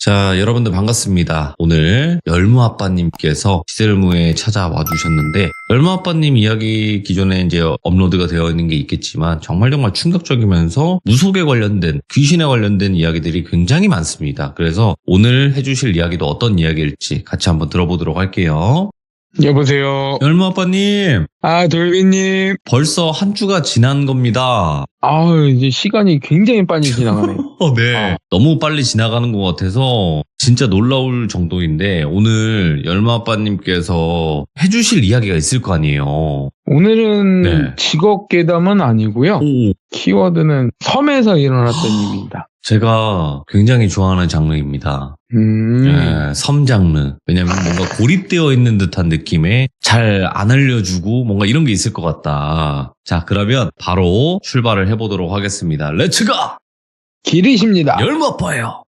자, 여러분들 반갑습니다. 오늘 열무아빠님께서 시셀무에 찾아와 주셨는데, 열무아빠님 이야기 기존에 이제 업로드가 되어 있는 게 있겠지만 정말 충격적이면서 무속에 관련된, 귀신에 관련된 이야기들이 굉장히 많습니다. 그래서 오늘 해주실 이야기도 어떤 이야기일지 같이 한번 들어보도록 할게요. 여보세요. 열무아빠님, 돌비님. 벌써 한 주가 지난 겁니다. 이제 시간이 굉장히 빨리 지나가네. 네. 너무 빨리 지나가는 것 같아서 진짜 놀라울 정도인데, 오늘 열무아빠님께서 해주실 이야기가 있을 거 아니에요. 오늘은 네. 직업 괴담은 아니고요. 오. 키워드는 섬에서 일어났던 일입니다. 제가 굉장히 좋아하는 장르입니다. 네, 섬 장르. 왜냐면 뭔가 고립되어 있는 듯한 느낌에 잘 안 알려주고 뭔가 이런 게 있을 것 같다. 자, 그러면 바로 출발을 해보도록 하겠습니다. 렛츠고! 길이십니다. 열무아빠예요.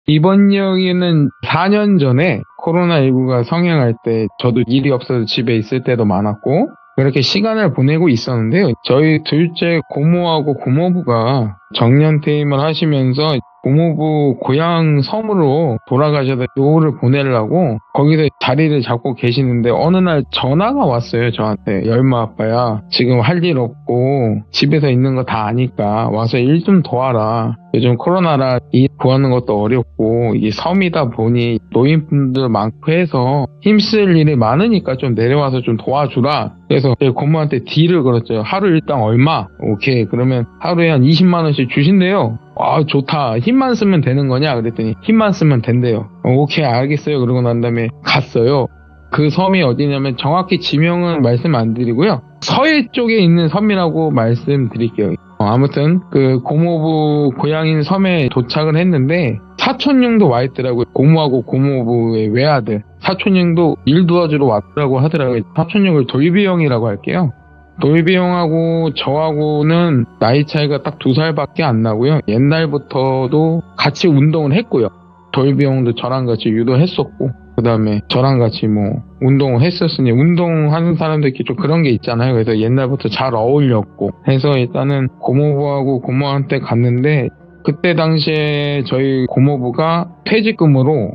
이번 이야기는 4년 전에 코로나19가 성행할 때 저도 일이 없어서 집에 있을 때도 많았고 그렇게 시간을 보내고 있었는데요. 저희 둘째 고모하고 고모부가 정년퇴임을 하시면서 고모부 고향 섬으로 돌아가셔서 노후를 보내려고 거기서 자리를 잡고 계시는데 어느 날 전화가 왔어요. 저한테. 열무아빠야, 지금 할 일 없고 집에서 있는 거 다 아니까 와서 일 좀 도와라. 요즘 코로나라 일 구하는 것도 어렵고 이게 섬이다 보니 노인분들 많고 해서 힘쓸 일이 많으니까 좀 내려와서 좀 도와주라. 그래서 제 고모한테 딜을 걸었죠. 하루 일당 얼마? 오케이. 그러면 하루에 한 20만 원씩 주신대요. 좋다. 힘만 쓰면 되는 거냐? 그랬더니 힘만 쓰면 된대요. 오케이, 알겠어요. 그러고 난 다음에 갔어요. 그 섬이 어디냐면 정확히 지명은 말씀 안 드리고요. 서해 쪽에 있는 섬이라고 말씀드릴게요. 아무튼 그 고모부 고향인 섬에 도착을 했는데 사촌형도 와 있더라고요. 고모하고 고모부의 외아들. 사촌형도 일 도와주러 왔다고 하더라고요. 사촌형을 돌비형이라고 할게요. 돌비형하고 저하고는 나이 차이가 딱 2살밖에 안 나고요. 옛날부터도 같이 운동을 했고요. 돌비형도 저랑 같이 유도했었고 그 다음에 저랑 같이 운동을 했었으니 운동하는 사람들끼리 좀 그런 게 있잖아요. 그래서 옛날부터 잘 어울렸고 해서 일단은 고모부하고 고모한테 갔는데 그때 당시에 저희 고모부가 퇴직금으로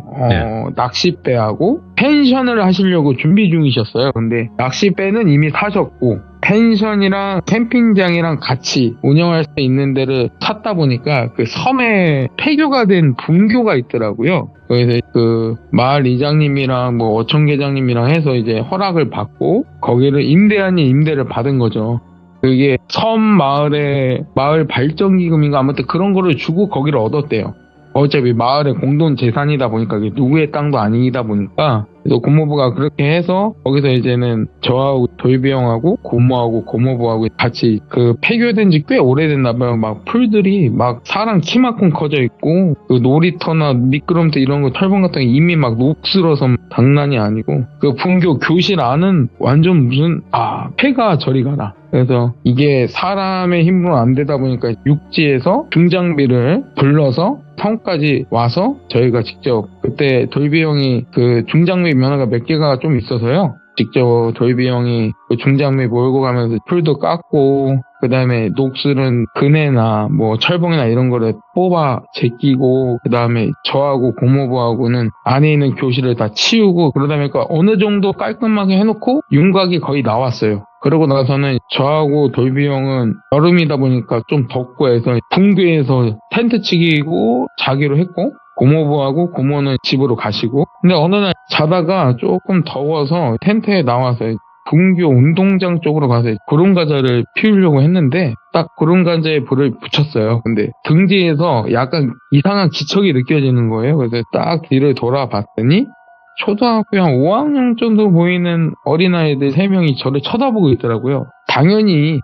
낚싯배하고 펜션을 하시려고 준비 중이셨어요. 근데 낚싯배는 이미 사셨고 펜션이랑 캠핑장이랑 같이 운영할 수 있는 데를 찾다 보니까 그 섬에 폐교가 된 분교가 있더라고요. 그래서 그 마을 이장님이랑 어촌계장님이랑 해서 이제 허락을 받고 거기를 임대를 받은 거죠. 그게 섬 마을 발전기금인가 아무튼 그런 거를 주고 거기를 얻었대요. 어차피 마을의 공동 재산이다 보니까 이게 누구의 땅도 아니다 보니까 그래서 고모부가 그렇게 해서 거기서 이제는 저하고 돌비형하고 고모하고 고모부하고 같이 그 폐교된 지 꽤 오래됐나 봐요. 막 풀들이 막 사람 키만큼 커져 있고 그 놀이터나 미끄럼틀 이런 거 털번 같은 게 이미 막 녹슬어서 장난이 아니고 그 분교 교실 안은 완전 무슨 폐가 저리 가라. 그래서 이게 사람의 힘으로 안 되다 보니까 육지에서 중장비를 불러서 섬까지 와서 저희가 직접 그때 돌비 형이 그 중장비 면허가 몇 개가 좀 있어서요. 직접 돌비 형이 그 중장비 몰고 가면서 풀도 깎고 그 다음에 녹슬은 그네나 철봉이나 이런 거를 뽑아 제끼고 그 다음에 저하고 고모부하고는 안에 있는 교실을 다 치우고 그러다 보니까 어느 정도 깔끔하게 해놓고 윤곽이 거의 나왔어요. 그러고 나서는 저하고 돌비 형은 여름이다 보니까 좀 덥고 해서 분교에서 텐트 치기고 자기로 했고 고모부하고 고모는 집으로 가시고 근데 어느 날 자다가 조금 더워서 텐트에 나와서 분교 운동장 쪽으로 가서 구름가자를 피우려고 했는데 딱 구름가자에 불을 붙였어요. 근데 등 뒤에서 약간 이상한 기척이 느껴지는 거예요. 그래서 딱 뒤를 돌아봤더니 초등학교 한 5학년 정도 보이는 어린아이들 3명이 저를 쳐다보고 있더라고요. 당연히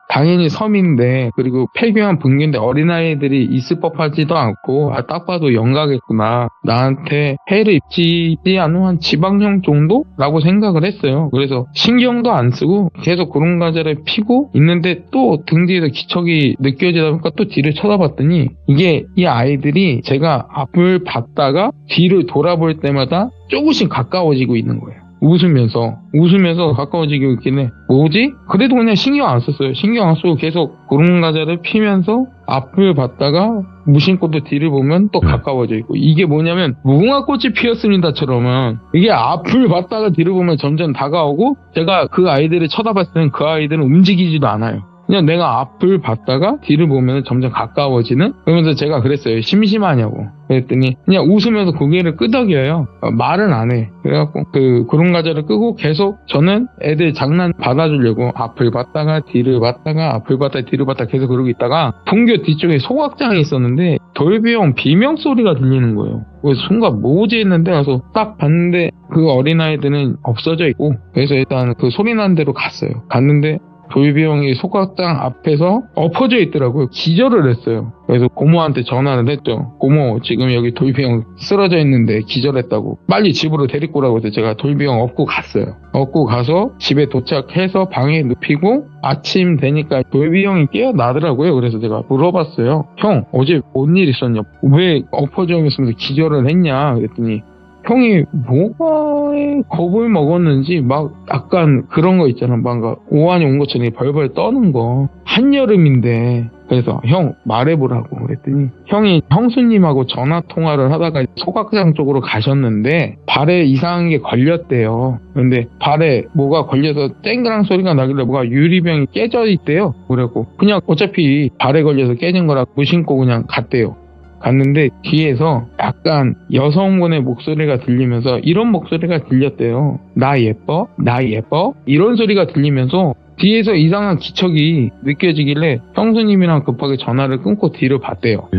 섬인데 그리고 폐교한 분교인데 어린아이들이 있을 법하지도 않고 딱 봐도 영가겠구나. 나한테 해를 입지 않은 한 지방령 정도라고 생각을 했어요. 그래서 신경도 안 쓰고 계속 구름가자를 피고 있는데 또 등 뒤에서 기척이 느껴지다 보니까 또 뒤를 쳐다봤더니 이게 이 아이들이 제가 앞을 봤다가 뒤를 돌아볼 때마다 조금씩 가까워지고 있는 거예요. 웃으면서 가까워지고 있길래 뭐지? 그래도 그냥 신경 안 썼어요. 신경 안 쓰고 계속 구름 과자를 피면서 앞을 봤다가 무심코도 뒤를 보면 또 가까워져 있고, 이게 뭐냐면 무궁화꽃이 피었습니다처럼은 이게 앞을 봤다가 뒤를 보면 점점 다가오고, 제가 그 아이들을 쳐다봤을 때는 그 아이들은 움직이지도 않아요. 그냥 내가 앞을 봤다가 뒤를 보면 점점 가까워지는? 그러면서 제가 그랬어요. 심심하냐고. 그랬더니 그냥 웃으면서 고개를 끄덕여요. 말은 안 해. 그래갖고 그 구름 과자를 끄고 계속 저는 애들 장난 받아주려고 앞을 봤다가 뒤를 봤다가 앞을 봤다가 뒤를 봤다가 계속 그러고 있다가 분교 뒤쪽에 소각장이 있었는데 돌비용 비명 소리가 들리는 거예요. 그래서 순간 뭐지 했는데 가서 딱 봤는데 그 어린아이들은 없어져 있고, 그래서 일단 그 소리 나는 대로 갔어요. 갔는데 돌비용이 소각장 앞에서 엎어져 있더라고요. 기절을 했어요. 그래서 고모한테 전화를 했죠. 고모, 지금 여기 돌비용 쓰러져 있는데 기절했다고. 빨리 집으로 데리고 오라고 해서 제가 돌비용 업고 갔어요. 업고 가서 집에 도착해서 방에 눕히고 아침 되니까 돌비용이 깨어나더라고요. 그래서 제가 물어봤어요. 형, 어제 뭔 일 있었냐? 왜 엎어져 있으면서 기절을 했냐? 그랬더니 형이 뭐가에 겁을 먹었는지 막 약간 그런 거 있잖아. 뭔가 오한이 온 것처럼 벌벌 떠는 거. 한여름인데. 그래서 형 말해보라고 그랬더니 형이 형수님하고 전화통화를 하다가 소각장 쪽으로 가셨는데 발에 이상한 게 걸렸대요. 근데 발에 뭐가 걸려서 쨍그랑 소리가 나길래 뭐가 유리병이 깨져 있대요. 그래갖고 그냥 어차피 발에 걸려서 깨진 거라 무심코 그냥 갔대요. 갔는데 뒤에서 약간 여성분의 목소리가 들리면서 이런 목소리가 들렸대요. 나 예뻐? 나 예뻐? 이런 소리가 들리면서 뒤에서 이상한 기척이 느껴지길래 형수님이랑 급하게 전화를 끊고 뒤를 봤대요. 예?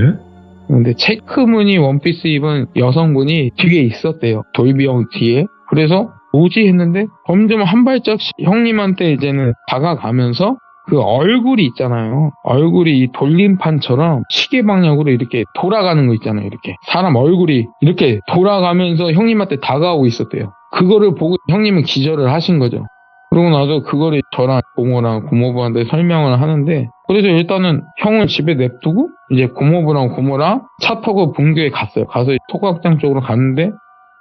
근데 체크무늬 원피스 입은 여성분이 뒤에 있었대요. 돌비용 뒤에. 그래서 뭐지 했는데 점점 한 발짝씩 형님한테 이제는 다가가면서 그 얼굴이 있잖아요. 얼굴이 이 돌림판처럼 시계 방향으로 이렇게 돌아가는 거 있잖아요. 이렇게 사람 얼굴이 이렇게 돌아가면서 형님한테 다가오고 있었대요. 그거를 보고 형님은 기절을 하신 거죠. 그러고 나서 그거를 저랑 고모랑 고모부한테 설명을 하는데, 그래서 일단은 형을 집에 냅두고 이제 고모부랑 고모랑 차 타고 분교에 갔어요. 가서 소각장 쪽으로 갔는데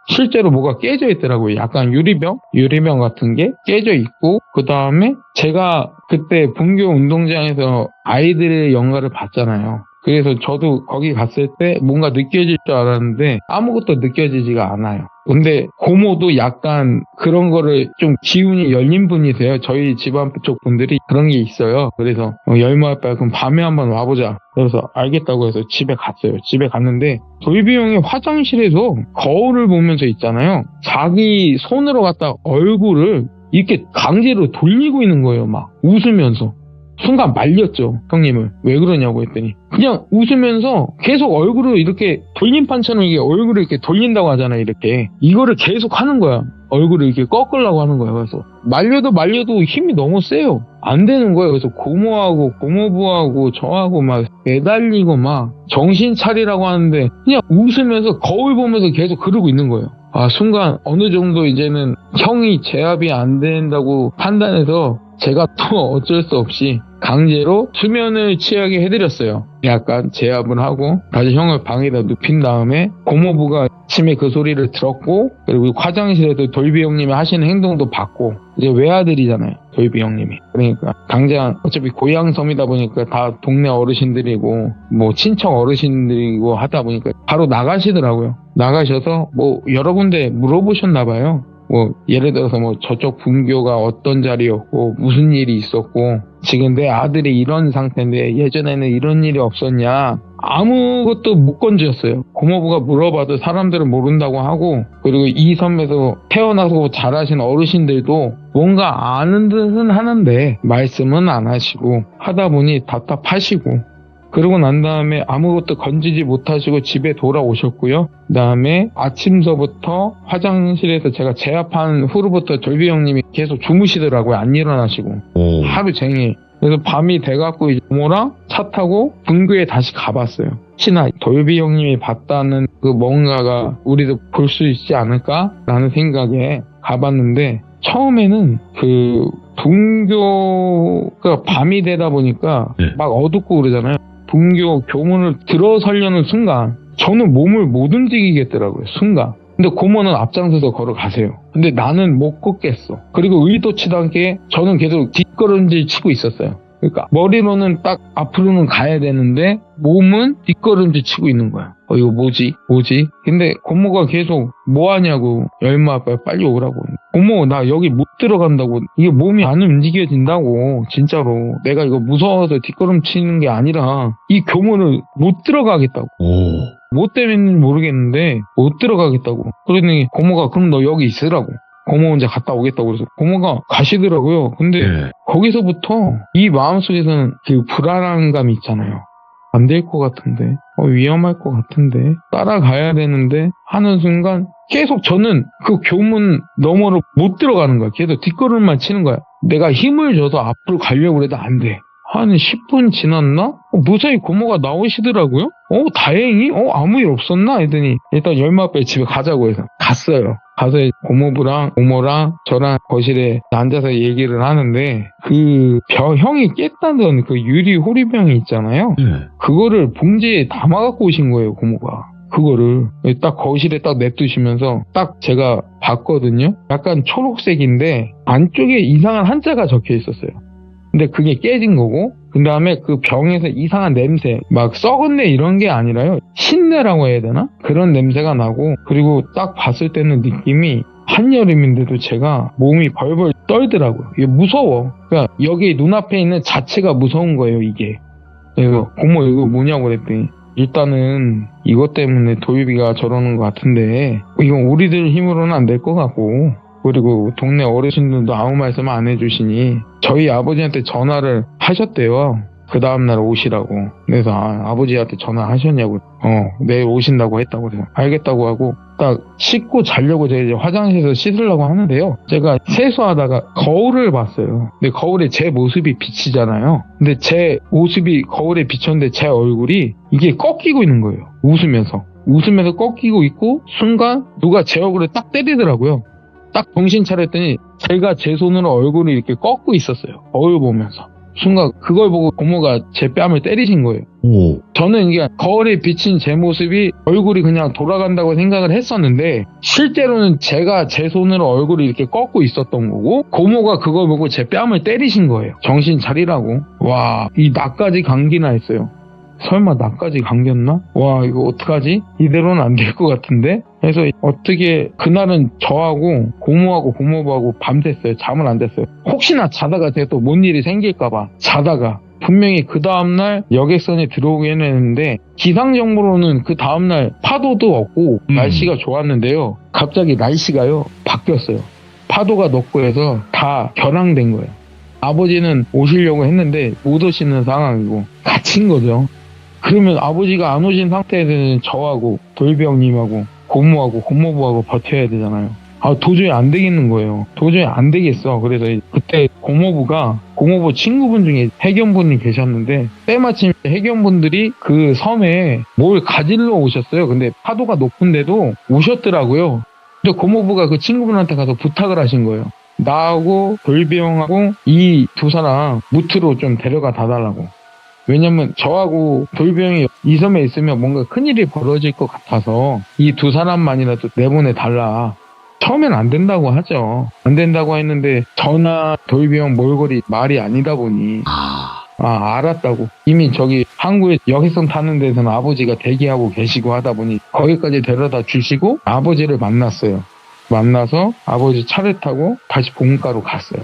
실제로 뭐가 깨져 있더라고요. 약간 유리병 같은 게 깨져 있고, 그 다음에 제가 그때 분교 운동장에서 아이들의 연가를 봤잖아요. 그래서 저도 거기 갔을 때 뭔가 느껴질 줄 알았는데 아무것도 느껴지지가 않아요. 근데 고모도 약간 그런 거를 좀 기운이 열린 분이세요. 저희 집안 쪽 분들이 그런 게 있어요. 그래서 열무아빠 그럼 밤에 한번 와보자. 그래서 알겠다고 해서 집에 갔어요. 집에 갔는데 돌비용이 화장실에서 거울을 보면서 있잖아요. 자기 손으로 갖다 얼굴을 이렇게 강제로 돌리고 있는 거예요. 막 웃으면서. 순간 말렸죠. 형님을. 왜 그러냐고 했더니 그냥 웃으면서 계속 얼굴을 이렇게 돌림판처럼 이게 얼굴을 이렇게 돌린다고 하잖아요. 이렇게 이거를 계속 하는 거야. 얼굴을 이렇게 꺾으려고 하는 거야. 그래서 말려도 힘이 너무 세요. 안 되는 거예요. 그래서 고모하고 고모부하고 저하고 막 매달리고 막 정신 차리라고 하는데 그냥 웃으면서 거울 보면서 계속 그러고 있는 거예요. 아, 순간 어느 정도 이제는 형이 제압이 안 된다고 판단해서 제가 또 어쩔 수 없이 강제로 수면을 취하게 해드렸어요. 약간 제압을 하고 다시 형을 방에다 눕힌 다음에 고모부가 아침에 그 소리를 들었고, 그리고 화장실에서 돌비 형님이 하시는 행동도 봤고, 이제 외아들이잖아요. 돌비 형님이. 그러니까 당장 어차피 고향섬이다 보니까 다 동네 어르신들이고 뭐 친척 어르신들이고 하다 보니까 바로 나가시더라고요. 나가셔서 뭐 여러 군데 물어보셨나 봐요. 뭐 예를 들어서 뭐 저쪽 분교가 어떤 자리였고 무슨 일이 있었고 지금 내 아들이 이런 상태인데 예전에는 이런 일이 없었냐, 아무것도 못 건졌어요. 고모부가 물어봐도 사람들은 모른다고 하고, 그리고 이 섬에서 태어나서 자라신 어르신들도 뭔가 아는 듯은 하는데 말씀은 안 하시고 하다 보니 답답하시고, 그러고 난 다음에 아무것도 건지지 못하시고 집에 돌아오셨고요. 그 다음에 아침서부터 화장실에서 제가 제압한 후로부터 돌비 형님이 계속 주무시더라고요. 안 일어나시고. 오. 하루 종일. 그래서 밤이 돼갖고 이제 부모랑 차 타고 분교에 다시 가봤어요. 혹시나 돌비 형님이 봤다는 그 뭔가가 우리도 볼 수 있지 않을까라는 생각에 가봤는데, 처음에는 그 분교가 밤이 되다 보니까 네. 막 어둡고 그러잖아요. 분교 교문을 들어서려는 순간 저는 몸을 못 움직이겠더라고요. 순간. 근데 고모는 앞장서서 걸어가세요. 근데 나는 못 걷겠어. 그리고 의도치도 않게 저는 계속 뒷걸음질 치고 있었어요. 그러니까 머리로는 딱 앞으로는 가야 되는데 몸은 뒷걸음질 치고 있는 거야. 이거 뭐지? 근데 고모가 계속 뭐 하냐고. 열마 아빠 빨리 오라고. 고모 나 여기 못 들어간다고. 이게 몸이 안 움직여진다고. 진짜로. 내가 이거 무서워서 뒷걸음 치는 게 아니라 이 교문을 못 들어가겠다고. 뭐 때문인지 모르겠는데 못 들어가겠다고. 그러더니 고모가 그럼 너 여기 있으라고. 고모 혼자 갔다 오겠다고 그래서 고모가 가시더라고요. 근데 거기서부터 이 마음속에서는 그 불안한 감이 있잖아요. 안 될 것 같은데, 위험할 것 같은데, 따라가야 되는데 하는 순간 계속 저는 그 교문 너머로 못 들어가는 거야. 계속 뒷걸음만 치는 거야. 내가 힘을 줘서 앞으로 가려고 해도 안 돼. 한 10분 지났나? 무사히 고모가 나오시더라고요. 다행히? 아무 일 없었나? 했더니 일단 열마빼 집에 가자고 해서 갔어요. 가서 고모부랑 고모랑 저랑 거실에 앉아서 얘기를 하는데 그 형이 깼다던 그 유리 호리병이 있잖아요. 그거를 봉지에 담아갖고 오신 거예요, 고모가. 그거를 딱 거실에 딱 냅두시면서 딱 제가 봤거든요. 약간 초록색인데 안쪽에 이상한 한자가 적혀 있었어요. 근데 그게 깨진 거고, 그 다음에 그 병에서 이상한 냄새, 막 썩은 내 이런 게 아니라요. 신내라고 해야 되나? 그런 냄새가 나고, 그리고 딱 봤을 때는 느낌이 한여름인데도 제가 몸이 벌벌 떨더라고요. 이게 무서워. 그러니까 여기 눈앞에 있는 자체가 무서운 거예요, 이게. 그래서 고모 이거 뭐냐고 그랬더니, 일단은 이것 때문에 도유비가 저러는 것 같은데, 이건 우리들 힘으로는 안 될 것 같고, 그리고 동네 어르신들도 아무 말씀 안 해주시니 저희 아버지한테 전화를 하셨대요. 그 다음날 오시라고. 그래서 아버지한테 전화하셨냐고. 내일 오신다고 했다고 그래서 알겠다고 하고 딱 씻고 자려고 제가 이제 화장실에서 씻으려고 하는데요. 제가 세수하다가 거울을 봤어요. 근데 거울에 제 모습이 비치잖아요. 근데 제 모습이 거울에 비쳤는데 제 얼굴이 이게 꺾이고 있는 거예요. 웃으면서 꺾이고 있고 순간 누가 제 얼굴에 딱 때리더라고요. 딱 정신 차렸더니 제가 제 손으로 얼굴을 이렇게 꺾고 있었어요. 거울 보면서. 순간 그걸 보고 고모가 제 뺨을 때리신 거예요. 저는 이게 거울에 비친 제 모습이 얼굴이 그냥 돌아간다고 생각을 했었는데 실제로는 제가 제 손으로 얼굴을 이렇게 꺾고 있었던 거고 고모가 그걸 보고 제 뺨을 때리신 거예요. 정신 차리라고. 와, 이 나까지 감기나 했어요. 설마 나까지 감겼나? 와, 이거 어떡하지? 이대로는 안 될 것 같은데? 그래서 어떻게 그날은 저하고 고모하고 고모부하고 밤샜어요. 잠을 안 잤어요. 혹시나 자다가 제가 또 뭔 일이 생길까봐 자다가 분명히 그 다음날 여객선에 들어오긴 했는데 기상정보로는 그 다음날 파도도 없고 날씨가 좋았는데요. 갑자기 날씨가요 바뀌었어요. 파도가 높고 해서 다 결항된 거예요. 아버지는 오시려고 했는데 못 오시는 상황이고 갇힌 거죠. 그러면 아버지가 안 오신 상태에서는 저하고 돌병님하고 고모하고 고모부하고 버텨야 되잖아요. 도저히 안 되겠는 거예요. 도저히 안 되겠어. 그래서 그때 고모부 친구분 중에 해경분이 계셨는데 때마침 해경분들이 그 섬에 뭘 가지러 오셨어요. 근데 파도가 높은데도 오셨더라고요. 근데 고모부가 그 친구분한테 가서 부탁을 하신 거예요. 나하고 돌병하고 이 두 사람 무트로 좀 데려가 다달라고. 왜냐면 저하고 돌병이 이 섬에 있으면 뭔가 큰일이 벌어질 것 같아서 이 두 사람만이라도 내보내달라. 처음엔 안 된다고 하죠. 안 된다고 했는데 전화 돌병 몰골이 말이 아니다 보니 알았다고. 이미 저기 항구에 여객선 타는 데서는 아버지가 대기하고 계시고 하다 보니 거기까지 데려다 주시고 아버지를 만났어요. 만나서 아버지 차를 타고 다시 본가로 갔어요.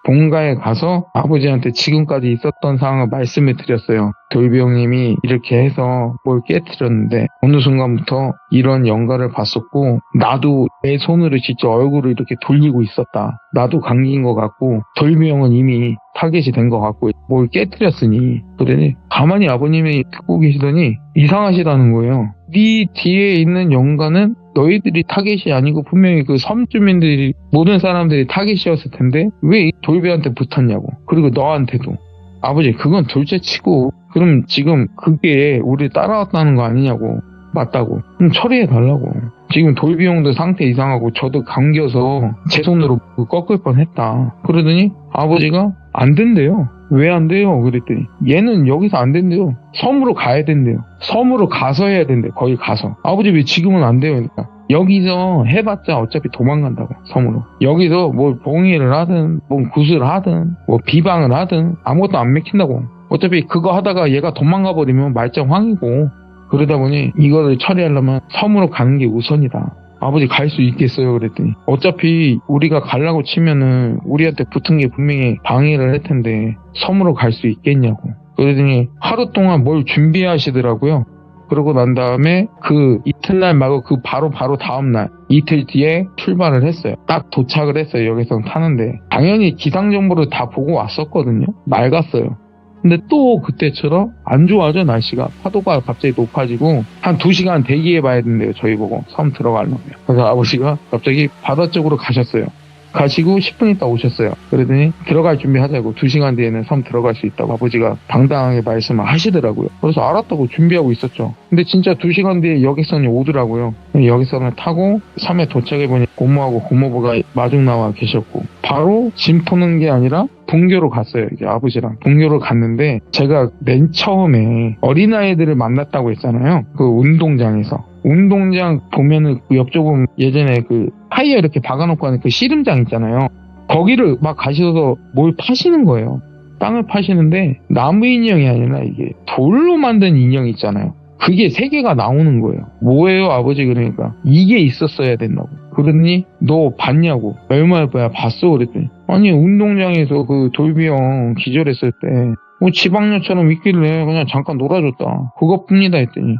본가에 가서 아버지한테 지금까지 있었던 상황을 말씀을 드렸어요. 돌비형님이 이렇게 해서 뭘 깨트렸는데 어느 순간부터 이런 영가를 봤었고 나도 내 손으로 직접 얼굴을 이렇게 돌리고 있었다. 나도 감기인 것 같고 돌비형은 이미 타겟이 된 것 같고 뭘 깨트렸으니 그러니 가만히 아버님이 듣고 계시더니 이상하시다는 거예요. 네 뒤에 있는 영가는 너희들이 타겟이 아니고 분명히 그 섬 주민들이 모든 사람들이 타겟이었을 텐데 왜 돌비한테 붙었냐고. 그리고 너한테도. 아버지 그건 둘째치고 그럼 지금 그게 우리 따라왔다는 거 아니냐고. 맞다고. 그럼 처리해달라고. 지금 돌비 형도 상태 이상하고 저도 감겨서 제 손으로 꺾을 뻔했다. 그러더니 아버지가 안 된대요. 왜 안 돼요? 그랬더니 얘는 여기서 안 된대요. 섬으로 가야 된대요. 섬으로 가서 해야 된대. 거기 가서. 아버지 왜 지금은 안 돼요? 그러니까 여기서 해봤자 어차피 도망간다고, 섬으로. 여기서 뭘 봉의를 하든 뭐 구슬을 하든 뭐 비방을 하든 아무것도 안 맥힌다고. 어차피 그거 하다가 얘가 도망가 버리면 말짱황이고. 그러다 보니 이거를 처리하려면 섬으로 가는 게 우선이다. 아버지 갈 수 있겠어요? 그랬더니 어차피 우리가 가려고 치면은 우리한테 붙은 게 분명히 방해를 할 텐데 섬으로 갈 수 있겠냐고. 그러더니 하루 동안 뭘 준비하시더라고요. 그러고 난 다음에 그 이튿날 말고 그 바로 다음날 이틀 뒤에 출발을 했어요. 딱 도착을 했어요. 여기서 타는데 당연히 기상정보를 다 보고 왔었거든요. 맑았어요. 근데 또 그때처럼 안 좋아져. 날씨가 파도가 갑자기 높아지고 한 2시간 대기해 봐야 된대요. 저희 보고 섬 들어가려면. 그래서 아버지가 갑자기 바다 쪽으로 가셨어요. 가시고 10분 있다 오셨어요. 그러더니 들어갈 준비하자고, 2시간 뒤에는 섬 들어갈 수 있다고 아버지가 당당하게 말씀을 하시더라고요. 그래서 알았다고 준비하고 있었죠. 근데 진짜 2시간 뒤에 여객선이 오더라고요. 여객선을 타고 섬에 도착해보니 고모하고 고모부가 마중 나와 계셨고, 바로 짐 푸는 게 아니라 분교로 갔어요. 이제 아버지랑 분교로 갔는데, 제가 맨 처음에 어린아이들을 만났다고 했잖아요. 그 운동장에서. 운동장 보면은 그 옆쪽은 예전에 그 타이어 이렇게 박아놓고 하는 그 씨름장 있잖아요. 거기를 막 가셔서 뭘 파시는 거예요. 땅을 파시는데 나무 인형이 아니라 이게 돌로 만든 인형 있잖아요. 그게 3개가 나오는 거예요. 뭐예요 아버지? 그러니까 이게 있었어야 된다고. 그러더니 너 봤냐고. 얼마야 봤어? 그랬더니 아니 운동장에서 그 돌비형 기절했을 때 뭐 지방령처럼 있길래 그냥 잠깐 놀아줬다. 그것뿐이다 했더니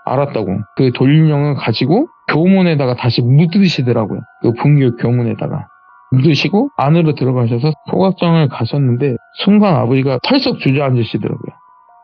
알았다고. 그 돌인형을 가지고 교문에다가 다시 묻으시더라고요. 그 분교 교문에다가 묻으시고 안으로 들어가셔서 소각장을 가셨는데 순간 아버지가 털썩 주저앉으시더라고요.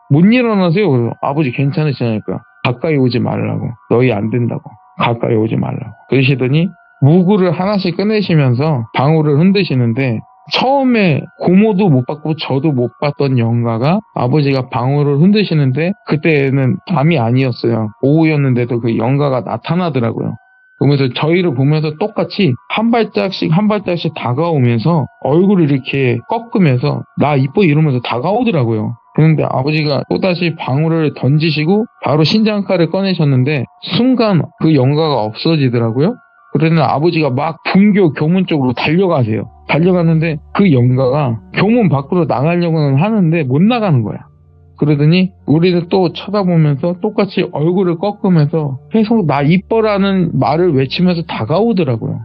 못 일어나세요. 그래서 아버지 괜찮으시냐니까. 가까이 오지 말라고. 너희 안 된다고. 가까이 오지 말라고. 그러시더니 무구를 하나씩 꺼내시면서 방울을 흔드시는데, 처음에 고모도 못 봤고 저도 못 봤던 영가가 아버지가 방울을 흔드시는데, 그때는 밤이 아니었어요. 오후였는데도 그 영가가 나타나더라고요. 그러면서 저희를 보면서 똑같이 한 발짝씩 다가오면서 얼굴을 이렇게 꺾으면서 나 이뻐 이러면서 다가오더라고요. 그런데 아버지가 또다시 방울을 던지시고 바로 신장칼을 꺼내셨는데 순간 그 영가가 없어지더라고요. 그러면 아버지가 막 분교 교문 쪽으로 달려가세요. 달려갔는데 그 영가가 교문 밖으로 나가려고는 하는데 못 나가는 거야. 그러더니 우리를 또 쳐다보면서 똑같이 얼굴을 꺾으면서 계속 나 이뻐라는 말을 외치면서 다가오더라고요.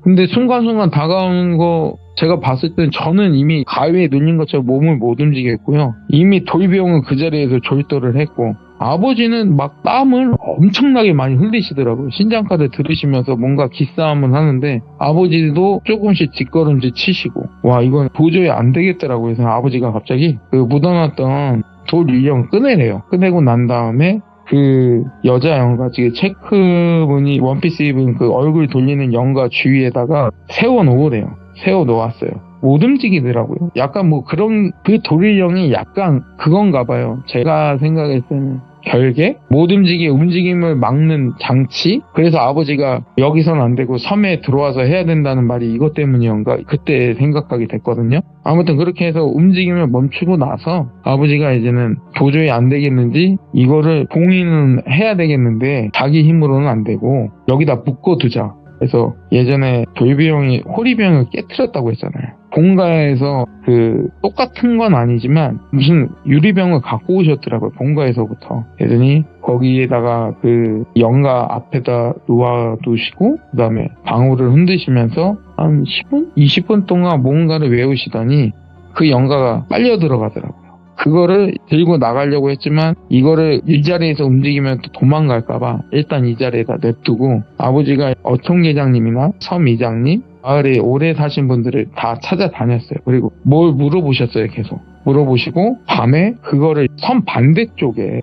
근데 순간순간 다가오는 거 제가 봤을 땐 저는 이미 가위에 눌린 것처럼 몸을 못 움직였고요. 이미 돌비용은 그 자리에서 졸도를 했고, 아버지는 막 땀을 엄청나게 많이 흘리시더라고요. 신장카드 들으시면서 뭔가 기싸움을 하는데 아버지도 조금씩 뒷걸음질 치시고, 와 이건 도저히 안 되겠더라고요. 그래서 아버지가 갑자기 그 묻어놨던 돌 인형 꺼내래요. 꺼내고 난 다음에 그 여자 영가, 지금 체크무늬 원피스 입은 그 얼굴 돌리는 영가 주위에다가 세워놓으래요. 세워놓았어요. 못 움직이더라고요. 약간 뭐 그런 그 돌인형이 약간 그건가 봐요. 제가 생각했을 때는 결계? 못 움직이게 움직임을 막는 장치? 그래서 아버지가 여기선 안 되고 섬에 들어와서 해야 된다는 말이 이것 때문이었는가 그때 생각하게 됐거든요. 아무튼 그렇게 해서 움직임을 멈추고 나서 아버지가 이제는 도저히 안 되겠는지 이거를 봉인은 해야 되겠는데 자기 힘으로는 안 되고 여기다 묶어두자. 그래서 예전에 돌비형이 호리병을 깨트렸다고 했잖아요. 본가에서 그 똑같은 건 아니지만 무슨 유리병을 갖고 오셨더라고요. 본가에서부터. 그러더니 거기에다가 그 영가 앞에다 놓아두시고 그 다음에 방울을 흔드시면서 한 10분? 20분 동안 뭔가를 외우시더니 그 영가가 빨려 들어가더라고요. 그거를 들고 나가려고 했지만 이거를 이 자리에서 움직이면 또 도망갈까봐 일단 이 자리에다 냅두고 아버지가 어촌계장님이나 섬이장님, 마을에 오래 사신 분들을 다 찾아다녔어요. 그리고 뭘 물어보셨어요. 계속 물어보시고 밤에 그거를 섬 반대쪽에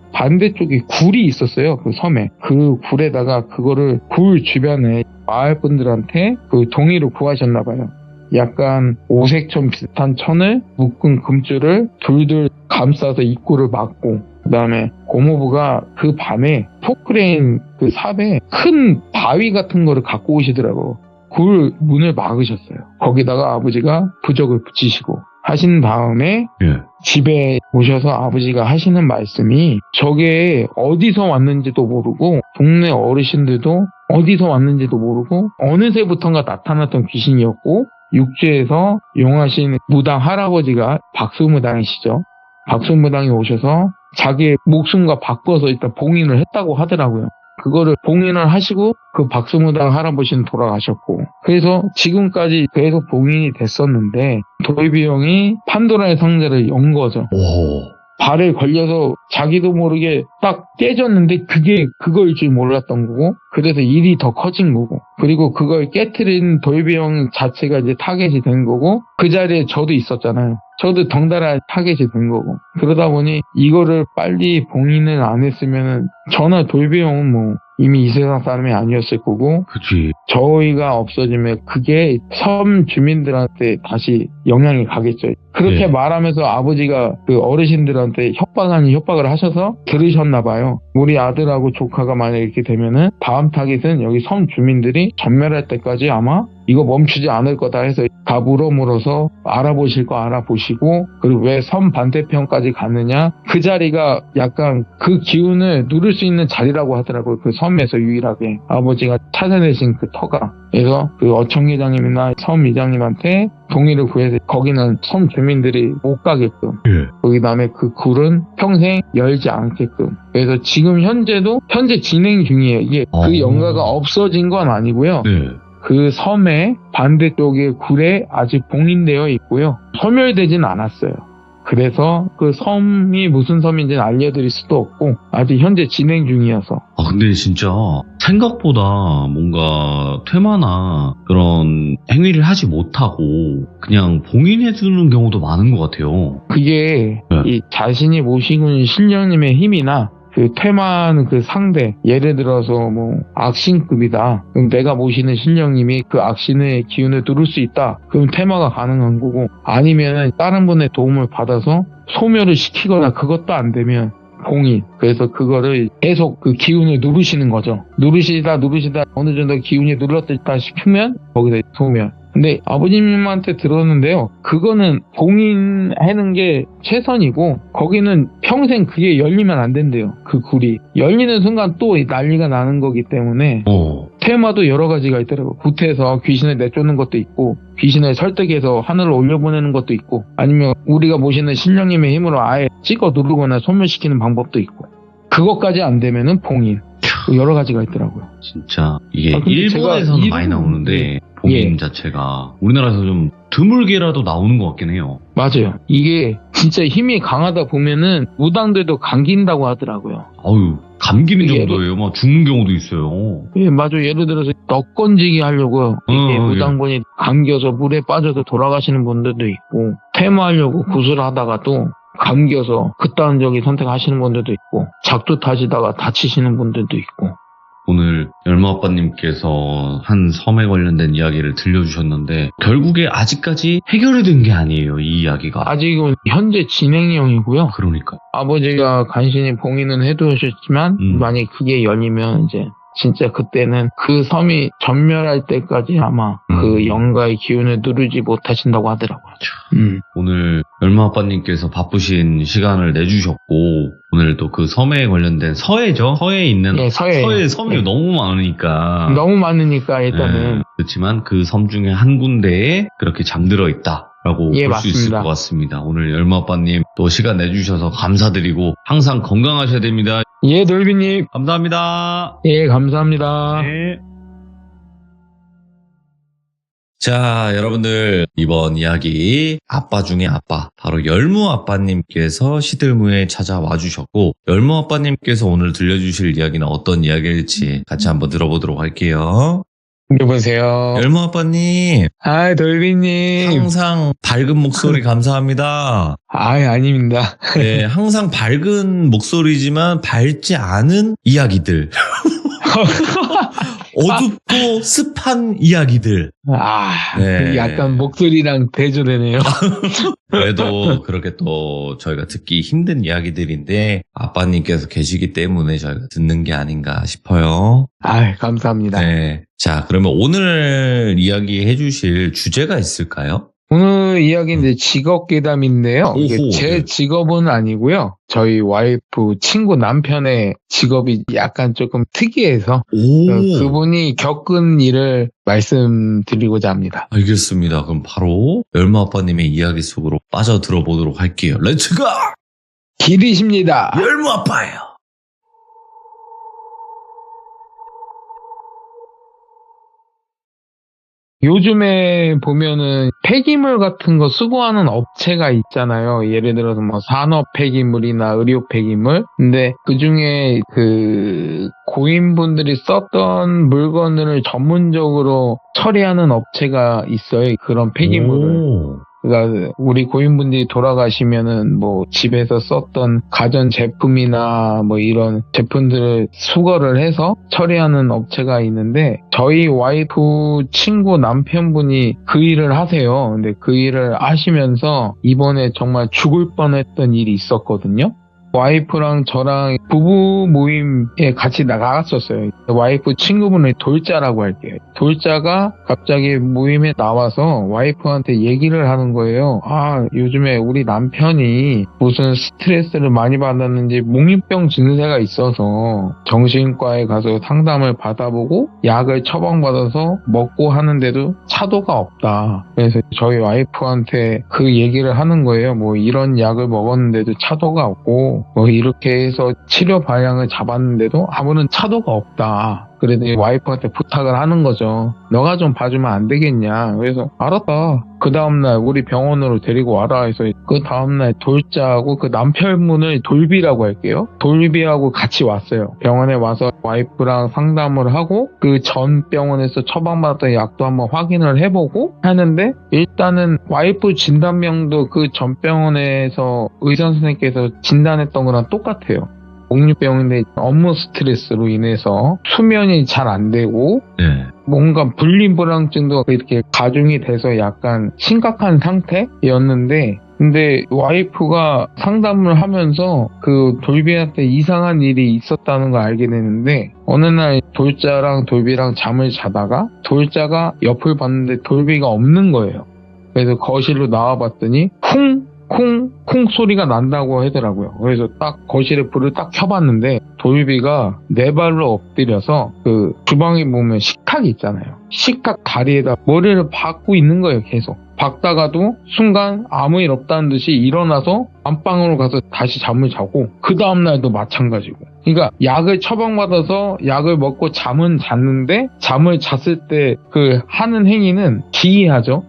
굴이 있었어요. 그 섬에 그 굴에다가 그거를 굴 주변에 마을 분들한테 그 동의를 구하셨나봐요. 약간 오색천 비슷한 천을 묶은 금줄을 둘둘 감싸서 입구를 막고, 그 다음에 고모부가 그 밤에 포크레인 그 삽에 큰 바위 같은 거를 갖고 오시더라고. 굴 문을 막으셨어요. 거기다가 아버지가 부적을 붙이시고 하신 다음에 집에 오셔서 아버지가 하시는 말씀이 저게 어디서 왔는지도 모르고 동네 어르신들도 어디서 왔는지도 모르고 어느새부턴가 나타났던 귀신이었고 육지에서 용하신 무당 할아버지가 박수무당이시죠. 박수무당이 오셔서 자기의 목숨과 바꿔서 일단 봉인을 했다고 하더라고요. 그거를 봉인을 하시고 그 박수무당 할아버지는 돌아가셨고 그래서 지금까지 계속 봉인이 됐었는데 도이비 형이 판도라의 상자를 연 거죠. 오. 발에 걸려서 자기도 모르게 딱 깨졌는데 그게 그거일 줄 몰랐던 거고 그래서 일이 더 커진 거고 그리고 그걸 깨트린 도이비 형 자체가 이제 타겟이 된 거고 그 자리에 저도 있었잖아요. 저도 덩달아 타겟이 된 거고 그러다 보니 이거를 빨리 봉인을 안 했으면은 저나 도이비 형은 뭐 이미 이 세상 사람이 아니었을 거고 그치. 저희가 없어지면 그게 섬 주민들한테 다시 영향이 가겠죠. 그렇게 네. 말하면서 아버지가 그 어르신들한테 협박 아닌 협박을 하셔서 들으셨나 봐요. 우리 아들하고 조카가 만약 이렇게 되면은 다음 타깃은 여기 섬 주민들이 전멸할 때까지 아마 이거 멈추지 않을 거다 해서 다 물어물어서 알아보실 거 알아보시고 그리고 왜 섬 반대편까지 갔느냐 그 자리가 약간 그 기운을 누를 수 있는 자리라고 하더라고요. 그 섬에서 유일하게 아버지가 찾아내신 그 터가 그래서 그 어청 회장님이나 섬 이장님한테 동의를 구해서 거기는 섬 주민들이 못 가게끔 예. 그 다음에 그 굴은 평생 열지 않게끔 그래서 지금 현재 진행 중이에요. 이게 그 영가가 없어진 건 아니고요. 네. 그 섬의 반대쪽에 굴에 아직 봉인되어 있고요. 소멸되진 않았어요. 그래서 그 섬이 무슨 섬인지는 알려드릴 수도 없고 아직 현재 진행 중이어서 아, 근데 진짜 생각보다 뭔가 퇴마나 그런 행위를 하지 못하고 그냥 봉인해주는 경우도 많은 것 같아요. 그게 네. 이 자신이 모시고 있는 신령님의 힘이나 그 퇴마하는 그 상대 예를 들어서 뭐 악신급이다 그럼 내가 모시는 신령님이 그 악신의 기운을 누를 수 있다 그럼 퇴마가 가능한 거고 아니면 다른 분의 도움을 받아서 소멸을 시키거나 그것도 안 되면 봉인 그래서 그거를 계속 그 기운을 누르시는 거죠. 누르시다 어느 정도 기운이 눌렀다 싶으면 거기서 소멸. 근데 아버님한테 들었는데요. 그거는 봉인하는 게 최선이고 거기는 평생 그게 열리면 안 된대요. 그 굴이. 열리는 순간 또 난리가 나는 거기 때문에 테마도 여러 가지가 있더라고요. 구태에서 귀신을 내쫓는 것도 있고 귀신을 설득해서 하늘로 올려보내는 것도 있고 아니면 우리가 모시는 신령님의 힘으로 아예 찍어 누르거나 소멸시키는 방법도 있고 그것까지 안 되면은 봉인. 여러 가지가 있더라고요. 진짜 이게 근데 일본에서는 제가 많이 나오는데 봉인 예. 자체가 우리나라에서 좀 드물게라도 나오는 것 같긴 해요. 맞아요. 이게 진짜 힘이 강하다 보면은 무당들도 감긴다고 하더라고요. 아유 감기는 이게 정도예요. 막 죽는 경우도 있어요. 예, 맞아요. 예를 들어서 떡 건지기 하려고 이게 무당분이 감겨서 물에 빠져서 돌아가시는 분들도 있고 퇴마하려고 구슬하다가도 감겨서 극단적인 선택하시는 분들도 있고 작두 타시다가 다치시는 분들도 있고 오늘 열무아빠님께서 한 섬에 관련된 이야기를 들려주셨는데 결국에 아직까지 해결이 된 게 아니에요. 이 이야기가. 아직은 현재 진행형이고요. 그러니까. 아버지가 간신히 봉인은 해두셨지만 만약 그게 열리면 이제 진짜 그때는 그 섬이 전멸할 때까지 아마 그 영가의 기운을 누르지 못하신다고 하더라고요. 오늘 열무아빠님께서 바쁘신 시간을 내주셨고 오늘도 그 섬에 관련된 서해죠? 서해에 있는 네, 서해 섬이 너무 많으니까 너무 많으니까 일단은 그렇지만 그 섬 중에 한 군데에 그렇게 잠들어 있다. 라고 예, 볼 수 있을 맞습니다. 것 같습니다. 오늘 열무아빠님 또 시간 내주셔서 감사드리고 항상 건강하셔야 됩니다. 예, 돌비님. 감사합니다. 예, 감사합니다. 네. 자, 여러분들 이번 이야기 아빠 중에 아빠 바로 열무아빠님께서 시들무에 찾아와 주셨고 열무아빠님께서 오늘 들려주실 이야기는 어떤 이야기일지 같이 한번 들어보도록 할게요. 여보세요. 열무아빠님 아, 돌비님. 항상 밝은 목소리 감사합니다. 아닙니다. 네, 항상 밝은 목소리지만 밝지 않은 이야기들. 어둡고 습한 이야기들. 네. 약간 목소리랑 대조되네요. 그래도 그렇게 또 저희가 듣기 힘든 이야기들인데 아빠님께서 계시기 때문에 저희가 듣는 게 아닌가 싶어요. 감사합니다. 네. 자, 그러면 오늘 이야기해 주실 주제가 있을까요? 오늘 이야기는 이제 직업 괴담인데요. 이게 오호, 제 네. 직업은 아니고요. 저희 와이프 친구 남편의 직업이 약간 조금 특이해서 오, 그분이 겪은 일을 말씀드리고자 합니다. 알겠습니다. 그럼 바로 열무 아빠님의 이야기 속으로 빠져 들어보도록 할게요. 렛츠고! 길이십니다. 열무 아빠예요. 요즘에 보면은 폐기물 같은 거 수거하는 업체가 있잖아요. 예를 들어서 뭐 산업 폐기물이나 의료 폐기물. 근데 그 중에 그 고인분들이 썼던 물건을 전문적으로 처리하는 업체가 있어요. 그런 폐기물을. 오, 그러니까 우리 고인분들이 돌아가시면은 뭐 집에서 썼던 가전 제품이나 뭐 이런 제품들을 수거를 해서 처리하는 업체가 있는데 저희 와이프 친구 남편분이 그 일을 하세요. 근데 그 일을 하시면서 이번에 정말 죽을 뻔했던 일이 있었거든요. 와이프랑 저랑 부부 모임에 같이 나갔었어요. 와이프 친구분의 돌자라고 할게요. 돌자가 갑자기 모임에 나와서 와이프한테 얘기를 하는 거예요. 아, 요즘에 우리 남편이 무슨 스트레스를 많이 받았는지 몽유병 증세가 있어서 정신과에 가서 상담을 받아보고 약을 처방받아서 먹고 하는데도 차도가 없다. 그래서 저희 와이프한테 그 얘기를 하는 거예요. 뭐 이런 약을 먹었는데도 차도가 없고 뭐 이렇게 해서 치료 방향을 잡았는데도 아무런 차도가 없다. 그래도 와이프한테 부탁을 하는 거죠. 너가 좀 봐주면 안 되겠냐. 그래서 알았다. 그 다음날 우리 병원으로 데리고 와라 해서 그 다음날 돌자하고 그 남편분을 돌비라고 할게요. 돌비하고 같이 왔어요. 병원에 와서 와이프랑 상담을 하고 그 전 병원에서 처방받았던 약도 한번 확인을 해보고 하는데 일단은 와이프 진단명도 그 전 병원에서 의사 선생님께서 진단했던 거랑 똑같아요. 몽유병인데 업무 스트레스로 인해서 수면이 잘 안 되고 네. 뭔가 불림불안증도 이렇게 가중이 돼서 약간 심각한 상태였는데 근데 와이프가 상담을 하면서 그 돌비한테 이상한 일이 있었다는 걸 알게 되는데 어느 날 돌자랑 돌비랑 잠을 자다가 돌자가 옆을 봤는데 돌비가 없는 거예요. 그래서 거실로 나와봤더니 쿵 소리가 난다고 하더라고요. 그래서 딱 거실에 불을 딱 켜봤는데 돌비가 네 발로 엎드려서 그 주방에 보면 식탁이 있잖아요. 식탁 다리에다 머리를 박고 있는 거예요. 계속. 박다가도 순간 아무 일 없다는 듯이 일어나서 안방으로 가서 다시 잠을 자고 그 다음날도 마찬가지고. 그러니까 약을 처방받아서 약을 먹고 잠은 잤는데 잠을 잤을 때 그 하는 행위는 기이하죠.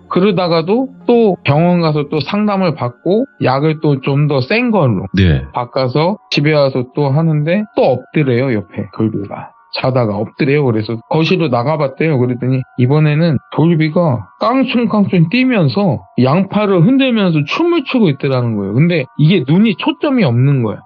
그러다가도 또 병원 가서 또 상담을 받고 약을 또 좀 더 센 걸로 네. 바꿔서 집에 와서 또 하는데 또 엎드려요. 옆에 돌비가 자다가 엎드려요. 그래서 거실로 나가봤대요. 그랬더니 이번에는 돌비가 깡충깡충 뛰면서 양팔을 흔들면서 춤을 추고 있더라는 거예요. 근데 이게 눈이 초점이 없는 거예요.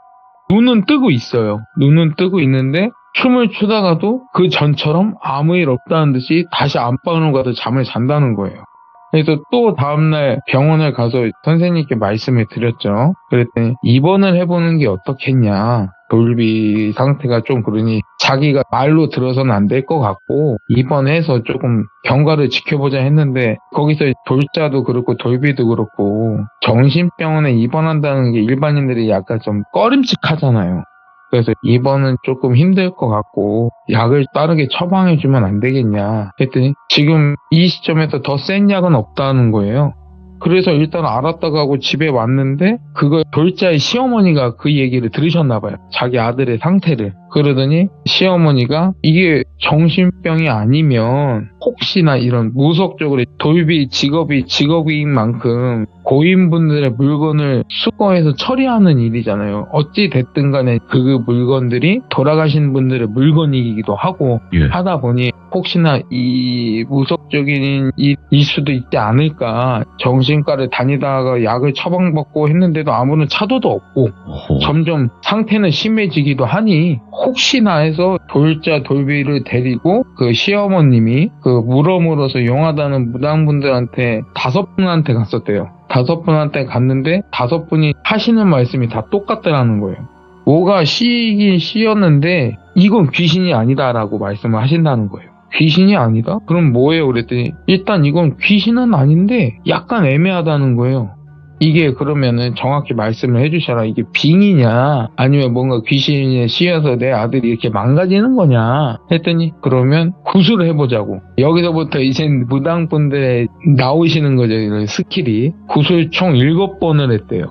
눈은 뜨고 있어요. 눈은 뜨고 있는데 춤을 추다가도 그 전처럼 아무 일 없다는 듯이 다시 안방으로 가서 잠을 잔다는 거예요. 그래서 또 다음날 병원을 가서 선생님께 말씀을 드렸죠. 그랬더니 입원을 해보는 게 어떻겠냐. 돌비 상태가 좀 그러니 자기가 말로 들어서는 안 될 것 같고 입원해서 조금 경과를 지켜보자 했는데 거기서 돌자도 그렇고 돌비도 그렇고 정신병원에 입원한다는 게 일반인들이 약간 좀 꺼림칙하잖아요. 그래서 입원은 조금 힘들 것 같고 약을 빠르게 처방해주면 안 되겠냐 했더니 지금 이 시점에서 더 센 약은 없다는 거예요. 그래서 일단 알았다고 하고 집에 왔는데 그걸 돌자의 시어머니가 그 얘기를 들으셨나 봐요. 자기 아들의 상태를. 그러더니 시어머니가 이게 정신병이 아니면 혹시나 이런 무속적으로 돌비 직업이 직업인 만큼 고인분들의 물건을 수거해서 처리하는 일이잖아요. 어찌 됐든 간에 그 물건들이 돌아가신 분들의 물건이기도 하고 예. 하다 보니 혹시나 이 무속적인 일일 수도 있지 않을까. 정신과를 다니다가 약을 처방받고 했는데도 아무런 차도도 없고 어허. 점점 상태는 심해지기도 하니 혹시나 해서 돌자 돌비를 데리고 그 시어머님이 그 물어물어서 용하다는 무당분들한테 5분한테 갔었대요. 5분한테 갔는데 5분이 하시는 말씀이 다 똑같다라는 거예요. 뭐가 시이긴 시였는데 이건 귀신이 아니다라고 말씀을 하신다는 거예요. 귀신이 아니다? 그럼 뭐예요? 그랬더니 일단 이건 귀신은 아닌데 약간 애매하다는 거예요. 이게 그러면은 정확히 말씀을 해주셔라. 이게 빙이냐 아니면 뭔가 귀신에 씌여서 내 아들이 이렇게 망가지는 거냐 했더니 그러면 구술을 해보자고. 여기서부터 이젠 무당분들의 나오시는 거죠. 이런 스킬이. 구술 총 7번을 했대요.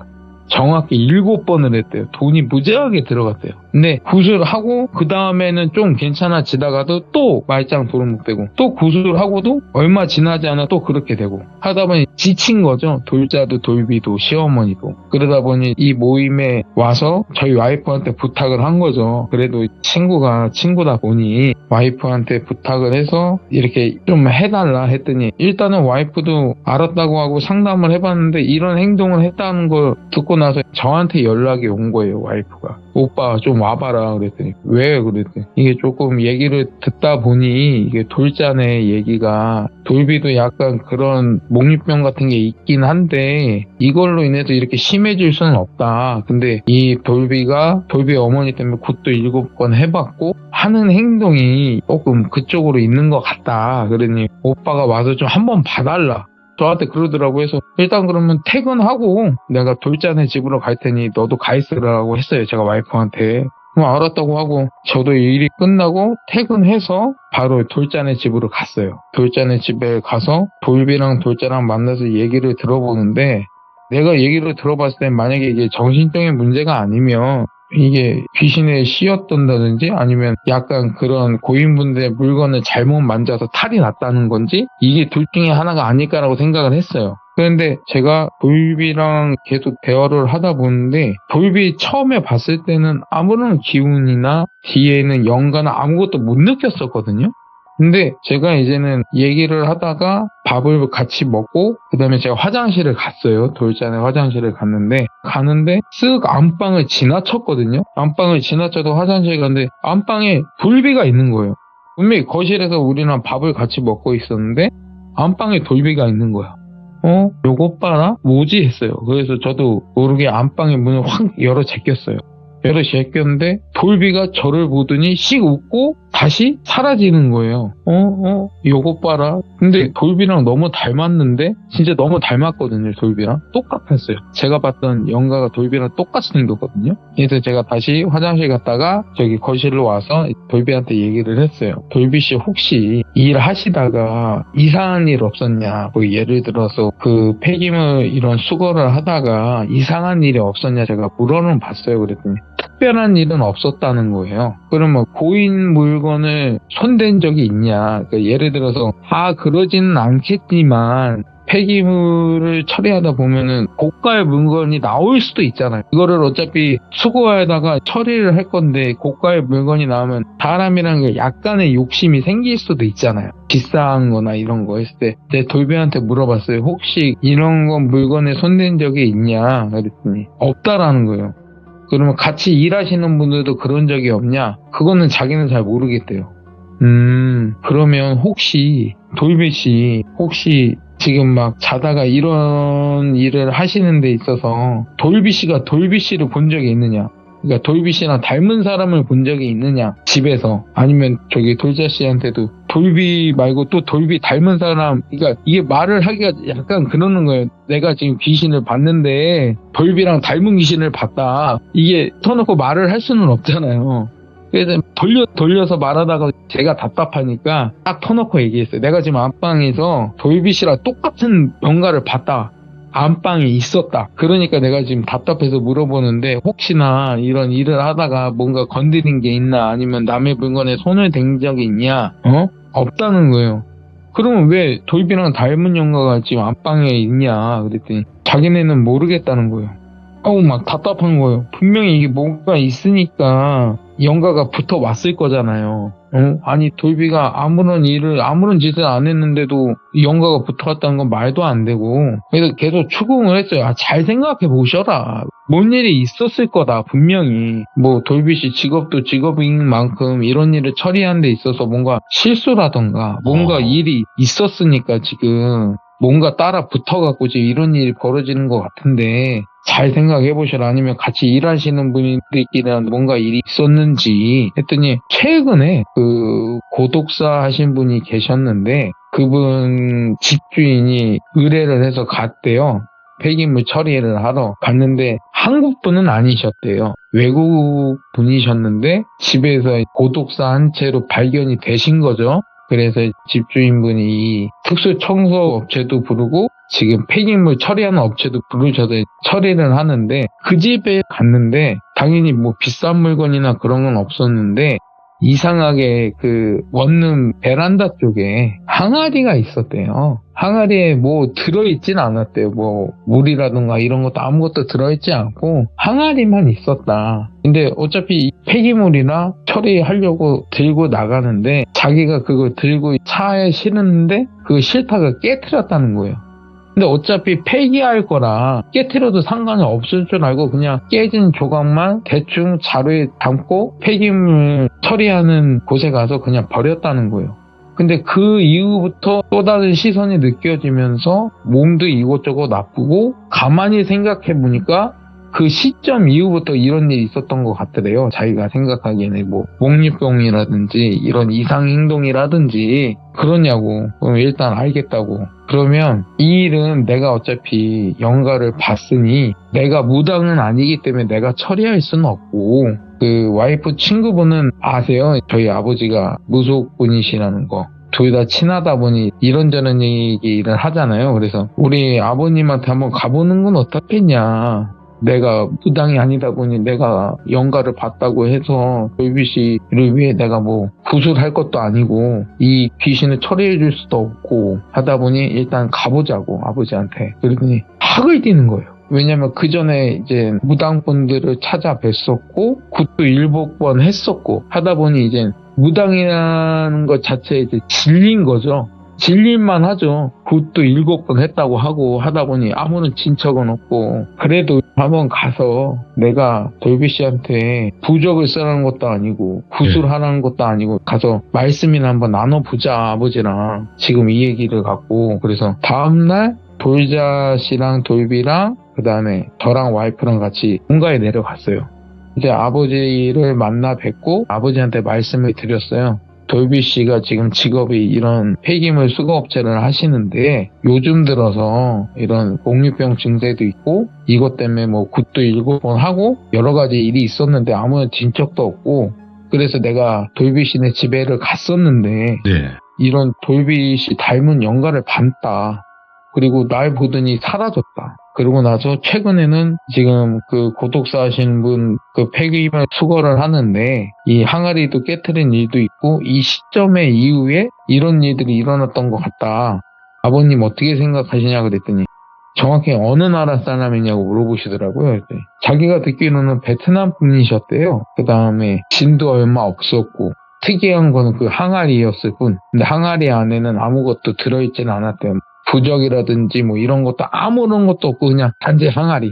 정확히 7번을 했대요. 돈이 무지하게 들어갔대요. 근데 구술하고 그 다음에는 좀 괜찮아지다가도 또 말짱 도루묵되고 또 구술하고도 얼마 지나지 않아 또 그렇게 되고 하다 보니 지친 거죠. 돌자도 돌비도 시어머니도. 그러다 보니 이 모임에 와서 저희 와이프한테 부탁을 한 거죠. 그래도 친구가 친구다 보니 와이프한테 부탁을 해서 이렇게 좀 해달라 했더니 일단은 와이프도 알았다고 하고 상담을 해봤는데 이런 행동을 했다는 걸 듣고 나서 저한테 연락이 온 거예요. 와이프가. 오빠 좀 와봐라 그랬더니 왜 그랬더니 이게 조금 얘기를 듣다 보니 이게 돌잔의 얘기가 돌비도 약간 그런 목류병 같은 게 있긴 한데 이걸로 인해서 이렇게 심해질 수는 없다. 근데 이 돌비가 돌비 어머니 때문에 굿도 7번 해봤고 하는 행동이 조금 그쪽으로 있는 것 같다. 그러니 오빠가 와서 좀 한번 봐달라. 저한테 그러더라고. 해서 일단 그러면 퇴근하고 내가 돌잔의 집으로 갈 테니 너도 가 있으라고 했어요. 제가 와이프한테. 그럼 알았다고 하고 저도 일이 끝나고 퇴근해서 바로 돌잔의 집으로 갔어요. 돌잔의 집에 가서 돌비랑 돌잔랑 만나서 얘기를 들어보는데 내가 얘기를 들어봤을 때 만약에 이게 정신적인 문제가 아니면 이게 귀신에 씌었던다든지 아니면 약간 그런 고인분들의 물건을 잘못 만져서 탈이 났다는 건지 이게 둘 중에 하나가 아닐까라고 생각을 했어요. 그런데 제가 돌비랑 계속 대화를 하다 보는데 돌비 처음에 봤을 때는 아무런 기운이나 뒤에는 영가나 아무것도 못 느꼈었거든요. 근데 제가 이제는 얘기를 하다가 밥을 같이 먹고 그 다음에 제가 화장실을 갔어요. 돌잔의 화장실을 가는데 쓱 안방을 지나쳤거든요. 안방을 지나쳐도 화장실 갔는데 안방에 돌비가 있는 거예요. 분명히 거실에서 우리랑 밥을 같이 먹고 있었는데 안방에 돌비가 있는 거야. 요거 봐라? 뭐지? 했어요. 그래서 저도 모르게 안방의 문을 확 열어 제꼈어요. 열어 제꼈는데 돌비가 저를 보더니 씩 웃고 다시 사라지는 거예요. 요거 봐라. 근데 돌비랑 너무 닮았는데 진짜 너무 닮았거든요. 돌비랑 똑같았어요. 제가 봤던 영가가 돌비랑 똑같이 생겼거든요. 그래서 제가 다시 화장실 갔다가 저기 거실로 와서 돌비한테 얘기를 했어요. 돌비씨 혹시 일하시다가 이상한 일 없었냐. 뭐 예를 들어서 그 폐기물 이런 수거를 하다가 이상한 일이 없었냐 제가 물어는 봤어요. 그랬더니 특별한 일은 없었다는 거예요. 그러면 고인 물건을 손댄 적이 있냐. 그러니까 예를 들어서 그러지는 않겠지만 폐기물을 처리하다 보면은 고가의 물건이 나올 수도 있잖아요. 이거를 어차피 수거에다가 처리를 할 건데 고가의 물건이 나오면 사람이라는 게 약간의 욕심이 생길 수도 있잖아요. 비싼 거나 이런 거 했을 때 내 돌비한테 물어봤어요. 혹시 이런 거 물건에 손댄 적이 있냐 그랬더니 없다라는 거예요. 그러면 같이 일하시는 분들도 그런 적이 없냐? 그거는 자기는 잘 모르겠대요. 그러면 혹시 돌비씨 혹시 지금 막 자다가 이런 일을 하시는 데 있어서 돌비씨가 돌비씨를 본 적이 있느냐? 그러니까 돌비씨랑 닮은 사람을 본 적이 있느냐? 집에서. 아니면 저기 돌자씨한테도 돌비 말고 또 돌비 닮은 사람, 그러니까 이게 말을 하기가 약간 그러는 거예요. 내가 지금 귀신을 봤는데 돌비랑 닮은 귀신을 봤다. 이게 터놓고 말을 할 수는 없잖아요. 그래서 돌려서 말하다가 제가 답답하니까 딱 터놓고 얘기했어요. 내가 지금 안방에서 돌비씨랑 똑같은 영가를 봤다. 안방에 있었다. 그러니까 내가 지금 답답해서 물어보는데 혹시나 이런 일을 하다가 뭔가 건드린 게 있나 아니면 남의 물건에 손을 댄 적이 있냐? 없다는 거예요. 그러면 왜 돌비랑 닮은 영가가 지금 안방에 있냐? 그랬더니 자기네는 모르겠다는 거예요. 막 답답한 거예요. 분명히 이게 뭔가 있으니까 영가가 붙어 왔을 거잖아요. 아니 돌비가 아무런 짓을 안 했는데도 영가가 붙어 왔다는 건 말도 안 되고. 그래서 계속 추궁을 했어요. 잘 생각해 보셔라. 뭔 일이 있었을 거다 분명히. 뭐 돌비씨 직업도 직업인 만큼 이런 일을 처리하는 데 있어서 뭔가 실수라던가 뭔가 일이 있었으니까 지금 뭔가 따라 붙어갖고 지금 이런 일이 벌어지는 것 같은데 잘 생각해 보셔라. 아니면 같이 일하시는 분들끼리는 뭔가 일이 있었는지 했더니 최근에 그 고독사 하신 분이 계셨는데 그분 집주인이 의뢰를 해서 갔대요. 폐기물 처리를 하러 갔는데 한국 분은 아니셨대요. 외국 분이셨는데 집에서 고독사 한 채로 발견이 되신 거죠. 그래서 집주인분이 특수 청소 업체도 부르고 지금 폐기물 처리하는 업체도 부르셔서 처리를 하는데 그 집에 갔는데 당연히 뭐 비싼 물건이나 그런 건 없었는데 이상하게 그 원룸 베란다 쪽에 항아리가 있었대요. 항아리에 뭐 들어있진 않았대요. 뭐 물이라든가 이런 것도 아무것도 들어있지 않고 항아리만 있었다. 근데 어차피 폐기물이나 처리하려고 들고 나가는데 자기가 그걸 들고 차에 실었는데 그 실타가 깨트렸다는 거예요. 근데 어차피 폐기할 거라 깨트려도 상관이 없을 줄 알고 그냥 깨진 조각만 대충 자루에 담고 폐기물 처리하는 곳에 가서 그냥 버렸다는 거예요. 근데 그 이후부터 또 다른 시선이 느껴지면서 몸도 이것저것 나쁘고 가만히 생각해 보니까 그 시점 이후부터 이런 일이 있었던 것 같더래요. 자기가 생각하기에는 뭐 목류병이라든지 이런 이상 행동이라든지 그러냐고. 그럼 일단 알겠다고. 그러면 이 일은 내가 어차피 연가를 봤으니 내가 무당은 아니기 때문에 내가 처리할 수는 없고 그 와이프 친구분은 아세요? 저희 아버지가 무속분이시라는 거. 둘 다 친하다 보니 이런저런 얘기를 하잖아요. 그래서 우리 아버님한테 한번 가보는 건 어떻겠냐. 내가 무당이 아니다 보니 내가 연가를 봤다고 해서 돌비씨를 위해 내가 뭐 구술할 것도 아니고 이 귀신을 처리해 줄 수도 없고 하다 보니 일단 가보자고 아버지한테. 그러더니 학을 띄는 거예요. 왜냐면 그 전에 이제 무당분들을 찾아뵀었고 굿도 일곱 번 했었고 하다 보니 이제 무당이라는 것 자체에 이제 질린 거죠. 질릴만 하죠. 굿도 7번 했다고 하고 하다 보니 아무런 진척은 없고 그래도 한번 가서 내가 돌비 씨한테 부적을 쓰라는 것도 아니고 구술하라는 것도 아니고 가서 말씀이나 한번 나눠보자 아버지랑 지금 이 얘기를 갖고 그래서 다음날 돌자 씨랑 돌비랑 그 다음에 저랑 와이프랑 같이 본가에 내려갔어요. 이제 아버지를 만나 뵙고 아버지한테 말씀을 드렸어요. 돌비 씨가 지금 직업이 이런 폐기물 수거업체를 하시는데 요즘 들어서 이런 목류병 증세도 있고 이것 때문에 뭐 굿도 7번 하고 여러 가지 일이 있었는데 아무런 진척도 없고 그래서 내가 돌비 씨네 집에를 갔었는데 네. 이런 돌비 씨 닮은 연가를 봤다. 그리고 날 보더니 사라졌다. 그러고 나서 최근에는 지금 그 고독사 하시는 분 그 폐기물 수거를 하는데 이 항아리도 깨트린 일도 있고 이 시점의 이후에 이런 일들이 일어났던 것 같다. 아버님 어떻게 생각하시냐 그랬더니 정확히 어느 나라 사람이냐고 물어보시더라고요. 그랬더니 자기가 듣기로는 베트남 분이셨대요. 그 다음에 진도 얼마 없었고 특이한 거는 그 항아리였을 뿐. 근데 항아리 안에는 아무것도 들어있지는 않았대요. 부적이라든지 뭐 이런 것도 아무런 것도 없고 그냥 단지 항아리.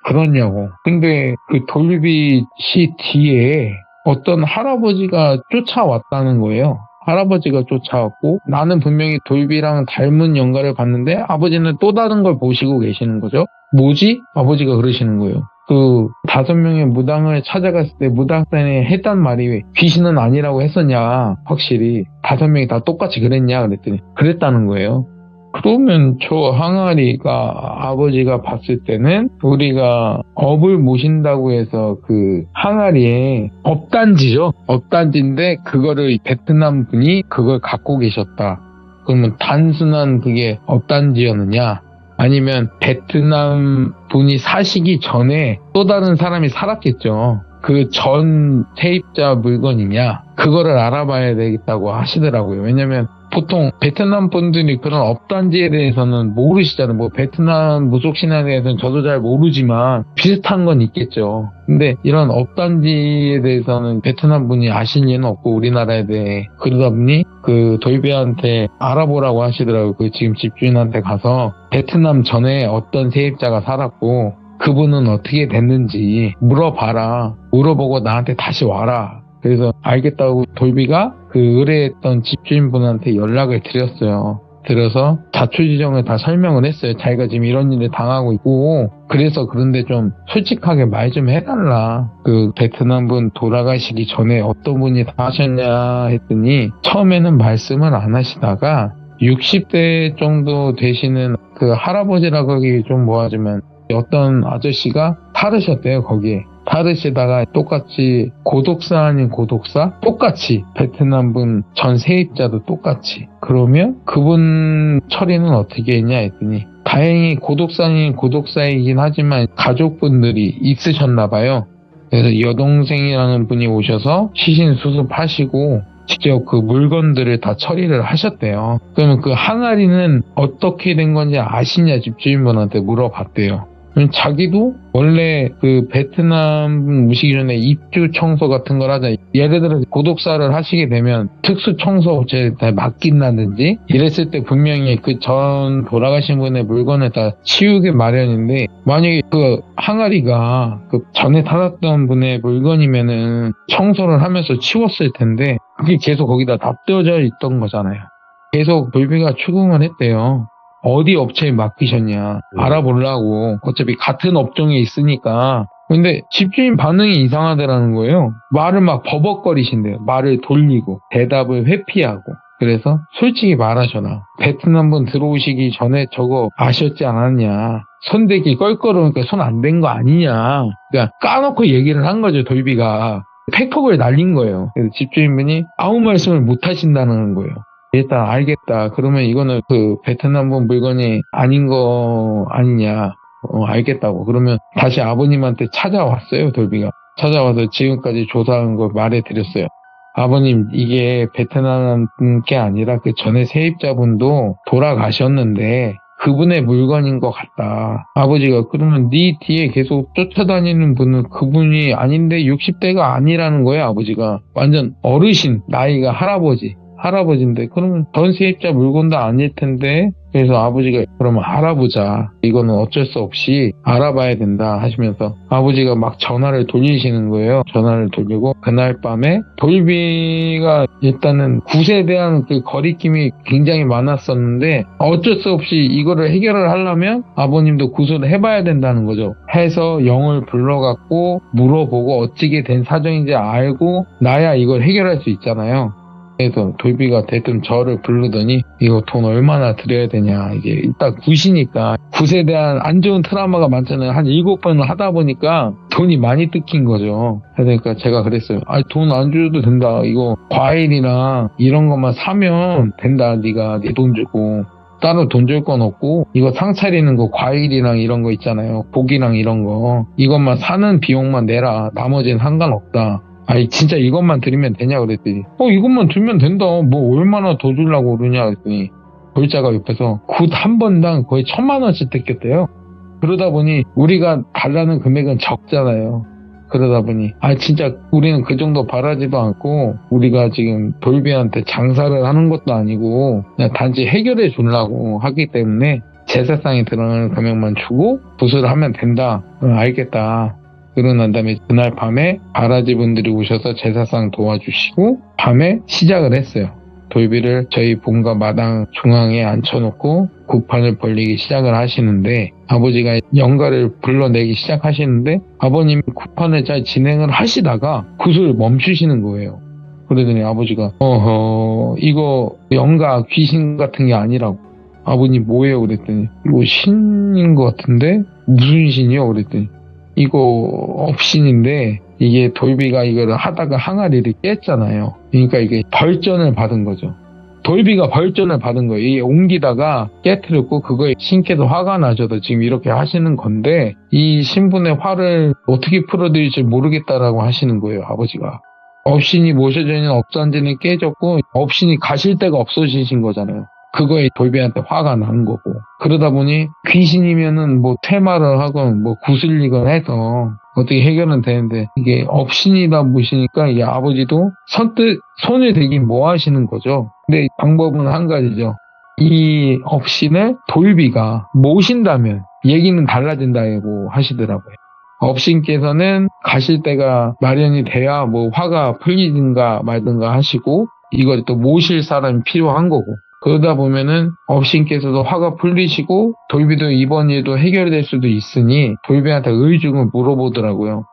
그러냐고. 근데 그 돌비 씨 뒤에 어떤 할아버지가 쫓아왔다는 거예요. 할아버지가 쫓아왔고 나는 분명히 돌비랑 닮은 연가를 봤는데 아버지는 또 다른 걸 보시고 계시는 거죠. 뭐지? 아버지가 그러시는 거예요. 그 5명의 무당을 찾아갔을 때 무당단에 했단 말이 왜 귀신은 아니라고 했었냐. 확실히 5명이 다 똑같이 그랬냐 그랬더니 그랬다는 거예요. 그러면 저 항아리가 아버지가 봤을 때는 우리가 업을 모신다고 해서 그 항아리에 업단지죠. 업단지인데 그거를 베트남 분이 그걸 갖고 계셨다. 그러면 단순한 그게 업단지였느냐? 아니면 베트남 분이 사시기 전에 또 다른 사람이 살았겠죠. 그 전 세입자 물건이냐? 그거를 알아봐야 되겠다고 하시더라고요. 왜냐면 보통 베트남 분들이 그런 업단지에 대해서는 모르시잖아요. 뭐 베트남 무속신화에 대해서는 저도 잘 모르지만 비슷한 건 있겠죠. 근데 이런 업단지에 대해서는 베트남 분이 아실 리는 없고 우리나라에 대해 그러다 보니 그 돌비한테 알아보라고 하시더라고요. 그 지금 집주인한테 가서 베트남 전에 어떤 세입자가 살았고 그분은 어떻게 됐는지 물어봐라. 물어보고 나한테 다시 와라. 그래서 알겠다고 돌비가 그 의뢰했던 집주인분한테 연락을 드렸어요. 들어서 자초지종을 다 설명을 했어요. 자기가 지금 이런 일을 당하고 있고 그래서 그런데 좀 솔직하게 말 좀 해달라. 그 베트남 분 돌아가시기 전에 어떤 분이 다 하셨냐 했더니 처음에는 말씀을 안 하시다가 60대 정도 되시는 그 할아버지라고 하기 좀 뭐하지만 어떤 아저씨가 타르셨대요. 거기에 타르시다가 똑같이 고독사 아닌 고독사 똑같이 베트남 분 전 세입자도 똑같이 그러면 그분 처리는 어떻게 했냐 했더니 다행히 고독사 아닌 고독사이긴 하지만 가족분들이 있으셨나 봐요. 그래서 여동생이라는 분이 오셔서 시신 수습하시고 직접 그 물건들을 다 처리를 하셨대요. 그러면 그 항아리는 어떻게 된 건지 아시냐 집주인분한테 물어봤대요. 자기도 원래 그 베트남 오시기 전에 입주 청소 같은 걸 하자. 예를 들어 고독사를 하시게 되면 특수 청소업체에 다 맡긴다든지 이랬을 때 분명히 그 전 돌아가신 분의 물건을 다 치우게 마련인데 만약에 그 항아리가 그 전에 타았던 분의 물건이면은 청소를 하면서 치웠을 텐데 그게 계속 거기다 납두어져 있던 거잖아요. 계속 돌비가 추궁을 했대요. 어디 업체에 맡기셨냐 알아보려고 어차피 같은 업종에 있으니까. 근데 집주인 반응이 이상하더라는 거예요. 말을 막 버벅거리신대요. 말을 돌리고 대답을 회피하고. 그래서 솔직히 말하셔라. 베트남 분 들어오시기 전에 저거 아셨지 않았냐. 손대기 껄끄러우니까 손 안 댄 거 아니냐. 그러니까 까놓고 얘기를 한 거죠. 돌비가 팩폭을 날린 거예요. 그래서 집주인분이 아무 말씀을 못 하신다는 거예요. 일단 알겠다. 그러면 이거는 그 베트남 분 물건이 아닌 거 아니냐. 알겠다고. 그러면 다시 아버님한테 찾아왔어요. 돌비가. 찾아와서 지금까지 조사한 걸 말해드렸어요. 아버님 이게 베트남 게 아니라 그 전에 세입자분도 돌아가셨는데 그분의 물건인 것 같다. 아버지가 그러면 네 뒤에 계속 쫓아다니는 분은 그분이 아닌데 60대가 아니라는 거예요. 아버지가. 완전 어르신 나이가 할아버지인데 그러면 전 세입자 물건도 아닐 텐데 그래서 아버지가 그러면 알아보자. 이거는 어쩔 수 없이 알아봐야 된다 하시면서 아버지가 막 전화를 돌리시는 거예요. 전화를 돌리고 그날 밤에 돌비가 일단은 굿에 대한 그 거리낌이 굉장히 많았었는데 어쩔 수 없이 이거를 해결을 하려면 아버님도 굿을 해봐야 된다는 거죠. 해서 영을 불러갖고 물어보고 어찌게 된 사정인지 알고 나야 이걸 해결할 수 있잖아요. 그래서 돌비가 대뜸 저를 부르더니 이거 돈 얼마나 드려야 되냐. 이게 일단 굿이니까 굿에 대한 안 좋은 트라우마가 많잖아요. 한 7번을 하다 보니까 돈이 많이 뜯긴 거죠. 그러니까 제가 그랬어요. 돈 안 줘도 된다. 이거 과일이나 이런 것만 사면 된다. 네가 네 돈 주고. 따로 돈 줄 건 없고 이거 상 차리는 거 과일이랑 이런 거 있잖아요. 고기랑 이런 거. 이것만 사는 비용만 내라. 나머지는 상관없다. 진짜 이것만 드리면 되냐 그랬더니 이것만 들면 된다. 뭐 얼마나 더 주려고 그러냐 그랬더니 골자가 옆에서 굿 한 번당 거의 1,000만 원씩 뜯겼대요. 그러다 보니 우리가 달라는 금액은 적잖아요. 그러다 보니 진짜 우리는 그 정도 바라지도 않고 우리가 지금 돌비한테 장사를 하는 것도 아니고 그냥 단지 해결해 주려고 하기 때문에 제사상에 들어가는 금액만 주고 굿을 하면 된다. 알겠다. 그러고 난 다음에 그날 밤에 바라지 분들이 오셔서 제사상 도와주시고 밤에 시작을 했어요. 돌비를 저희 본가 마당 중앙에 앉혀놓고 굿판을 벌리기 시작을 하시는데 아버지가 영가를 불러내기 시작하시는데 아버님이 굿판을 잘 진행을 하시다가 굿을 멈추시는 거예요. 그러더니 아버지가 이거 영가 귀신 같은 게 아니라고. 아버님 뭐예요? 그랬더니 이거 신인 것 같은데 무슨 신이요? 그랬더니 이거 업신인데 이게 돌비가 이거를 하다가 항아리를 깼잖아요. 그러니까 이게 벌전을 받은 거죠. 돌비가 벌전을 받은 거예요. 이게 옮기다가 깨트렸고 그거에 신께서 화가 나셔서 지금 이렇게 하시는 건데 이 신분의 화를 어떻게 풀어드릴지 모르겠다라고 하시는 거예요. 아버지가. 업신이 모셔져 있는 업산지는 깨졌고 업신이 가실 데가 없어지신 거잖아요. 그거에 돌비한테 화가 난 거고. 그러다 보니 귀신이면은 뭐 퇴마를 하건 뭐 구슬리건 해서 어떻게 해결은 되는데 이게 업신이다 보시니까 이게 아버지도 선뜻 손을 대긴 뭐 하시는 거죠. 근데 방법은 한 가지죠. 이 업신을 돌비가 모신다면 얘기는 달라진다고 하시더라고요. 업신께서는 가실 때가 마련이 돼야 뭐 화가 풀리든가 말든가 하시고 이걸 또 모실 사람이 필요한 거고 그러다 보면은 업신께서도 화가 풀리시고 돌비도 이번 일도 해결될 수도 있으니 돌비한테 의중을 물어보더라고요.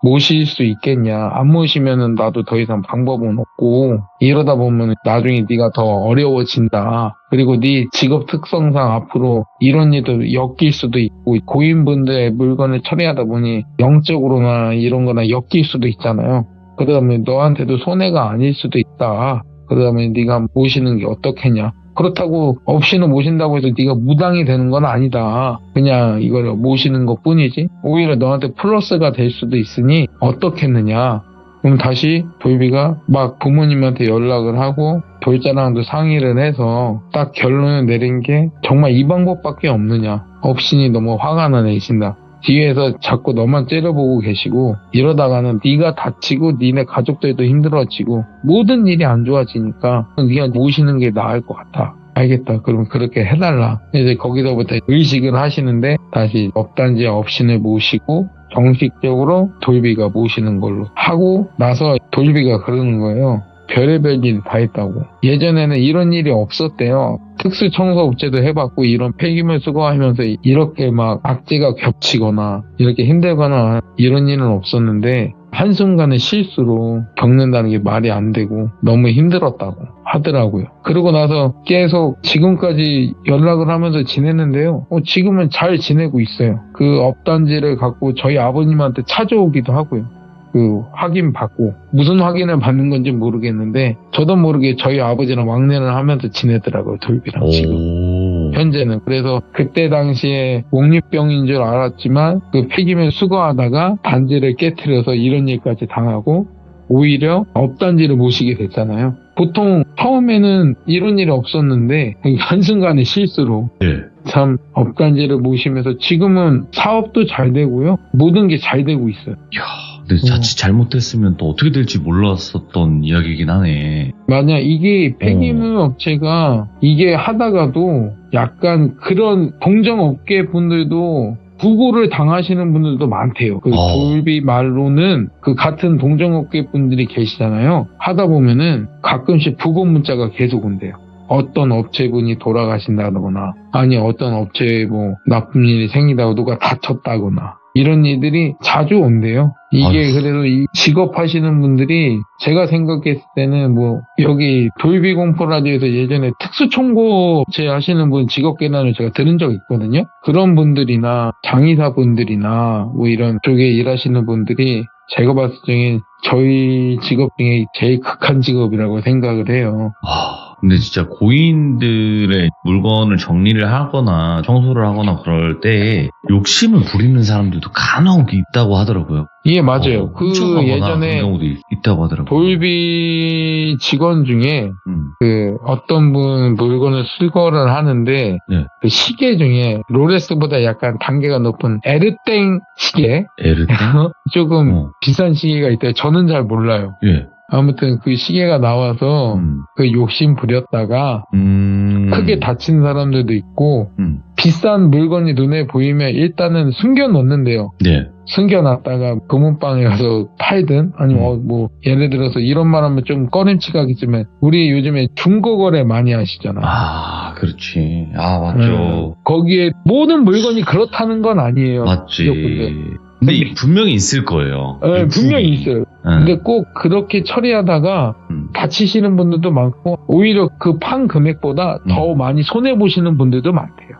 모실 수 있겠냐? 안 모시면은 나도 더 이상 방법은 없고 이러다 보면 나중에 네가 더 어려워진다. 그리고 네 직업 특성상 앞으로 이런 일도 엮일 수도 있고 고인분들의 물건을 처리하다 보니 영적으로나 이런 거나 엮일 수도 있잖아요. 그러다 보면 너한테도 손해가 아닐 수도 있다. 그러다 보면 네가 모시는 게 어떻겠냐? 그렇다고 없이는 모신다고 해서 네가 무당이 되는 건 아니다. 그냥 이걸 모시는 것 뿐이지. 오히려 너한테 플러스가 될 수도 있으니 어떻겠느냐. 그럼 다시 돌비가 막 부모님한테 연락을 하고 돌자랑도 상의를 해서 딱 결론을 내린 게 정말 이 방법밖에 없느냐. 업신이 너무 화가 나내신다. 뒤에서 자꾸 너만 째려보고 계시고 이러다가는 네가 다치고 니네 가족들도 힘들어지고 모든 일이 안 좋아지니까 네가 모시는 게 나을 것 같아. 알겠다. 그럼 그렇게 해달라. 이제 거기서부터 의식을 하시는데 다시 업단지 업신을 모시고 정식적으로 돌비가 모시는 걸로 하고 나서 돌비가 그러는 거예요. 별의별 일 다 했다고. 예전에는 이런 일이 없었대요. 특수청소업체도 해봤고 이런 폐기물 수거하면서 이렇게 막 악재가 겹치거나 이렇게 힘들거나 이런 일은 없었는데 한순간의 실수로 겪는다는 게 말이 안 되고 너무 힘들었다고 하더라고요. 그러고 나서 계속 지금까지 연락을 하면서 지냈는데요. 지금은 잘 지내고 있어요. 그 업단지를 갖고 저희 아버님한테 찾아오기도 하고요. 그 확인 받고 무슨 확인을 받는 건지 모르겠는데 저도 모르게 저희 아버지랑 왕래를 하면서 지내더라고요. 돌비랑 지금 현재는. 그래서 그때 당시에 옥류병인 줄 알았지만 그 폐기물 수거하다가 단지를 깨트려서 이런 일까지 당하고 오히려 업단지를 모시게 됐잖아요. 보통 처음에는 이런 일이 없었는데 한순간의 실수로 참 업단지를 모시면서 지금은 사업도 잘 되고요. 모든 게 잘 되고 있어요. 근데 자칫 잘못했으면 또 어떻게 될지 몰랐었던 이야기긴 하네. 만약 이게 폐기물 업체가 이게 하다가도 약간 그런 동정업계 분들도 부고를 당하시는 분들도 많대요. 그 돌비 말로는 그 같은 동정업계 분들이 계시잖아요. 하다 보면은 가끔씩 부고 문자가 계속 온대요. 어떤 업체분이 돌아가신다거나 아니 어떤 업체에 뭐 나쁜 일이 생기다고 누가 다쳤다거나 이런 일들이 자주 온대요. 이게 그래도 이 직업 하시는 분들이 제가 생각했을 때는 뭐 여기 돌비공포라디오에서 예전에 특수총고업체 하시는 분 직업 계단을 제가 들은 적 있거든요. 그런 분들이나 장의사 분들이나 뭐 이런 쪽에 일하시는 분들이 제가 봤을 적에 저희 직업 중에 제일 극한 직업이라고 생각을 해요. 근데 진짜 고인들의 물건을 정리를 하거나 청소를 하거나 그럴 때 욕심을 부리는 사람들도 간혹 있다고 하더라고요. 예, 맞아요. 그 예전에 그런 경우도 있다고 하더라고요. 돌비 직원 중에 그 어떤 분 물건을 수거를 하는데 그 시계 중에 롤렉스보다 약간 단계가 높은 에르땡 시계? 에르땡? 조금 비싼 시계가 있대요. 저는 잘 몰라요. 아무튼 그 시계가 나와서 그 욕심 부렸다가 크게 다친 사람들도 있고 비싼 물건이 눈에 보이면 일단은 숨겨놓는데요. 숨겨놨다가 금은방에 가서 팔든 아니면 뭐 예를 들어서 이런 말하면 좀 꺼림칙하겠지만 우리 요즘에 중고거래 많이 하시잖아요. 그렇지. 맞죠. 거기에 모든 물건이 그렇다는 건 아니에요. 맞지. 지역분들. 근데 분명히 있을 거예요. 분명히 있어요. 근데 꼭 그렇게 처리하다가 다치시는 분들도 많고 오히려 그 판 금액보다 더 많이 손해보시는 분들도 많대요.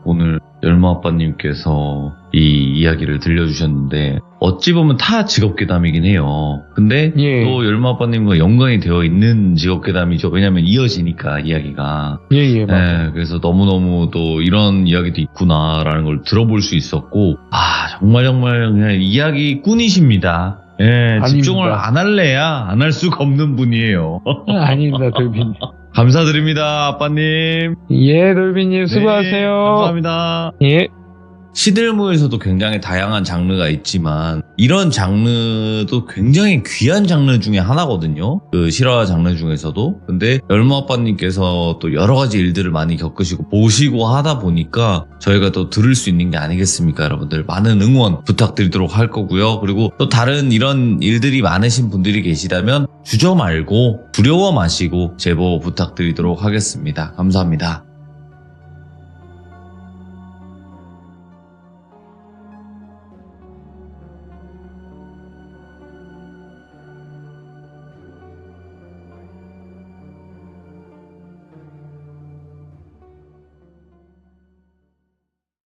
오늘 열무아빠님께서 이 이야기를 들려주셨는데 어찌 보면 타 직업괴담이긴 해요. 근데 또 열무아빠님과 연관이 되어 있는 직업괴담이죠. 왜냐면 이어지니까 이야기가. 그래서 너무너무 또 이런 이야기도 있구나라는 걸 들어볼 수 있었고 정말 그냥 이야기꾼이십니다. 집중을 안 할래야 안 할 수가 없는 분이에요. 아닙니다, 돌비님. 감사드립니다, 아빠님. 돌비님 수고하세요. 감사합니다. 예. 시들무에서도 굉장히 다양한 장르가 있지만 이런 장르도 굉장히 귀한 장르 중에 하나거든요. 그 실화 장르 중에서도. 근데 열무아빠님께서 또 여러 가지 일들을 많이 겪으시고 보시고 하다 보니까 저희가 또 들을 수 있는 게 아니겠습니까, 여러분들. 많은 응원 부탁드리도록 할 거고요. 그리고 또 다른 이런 일들이 많으신 분들이 계시다면 주저 말고 두려워 마시고 제보 부탁드리도록 하겠습니다. 감사합니다.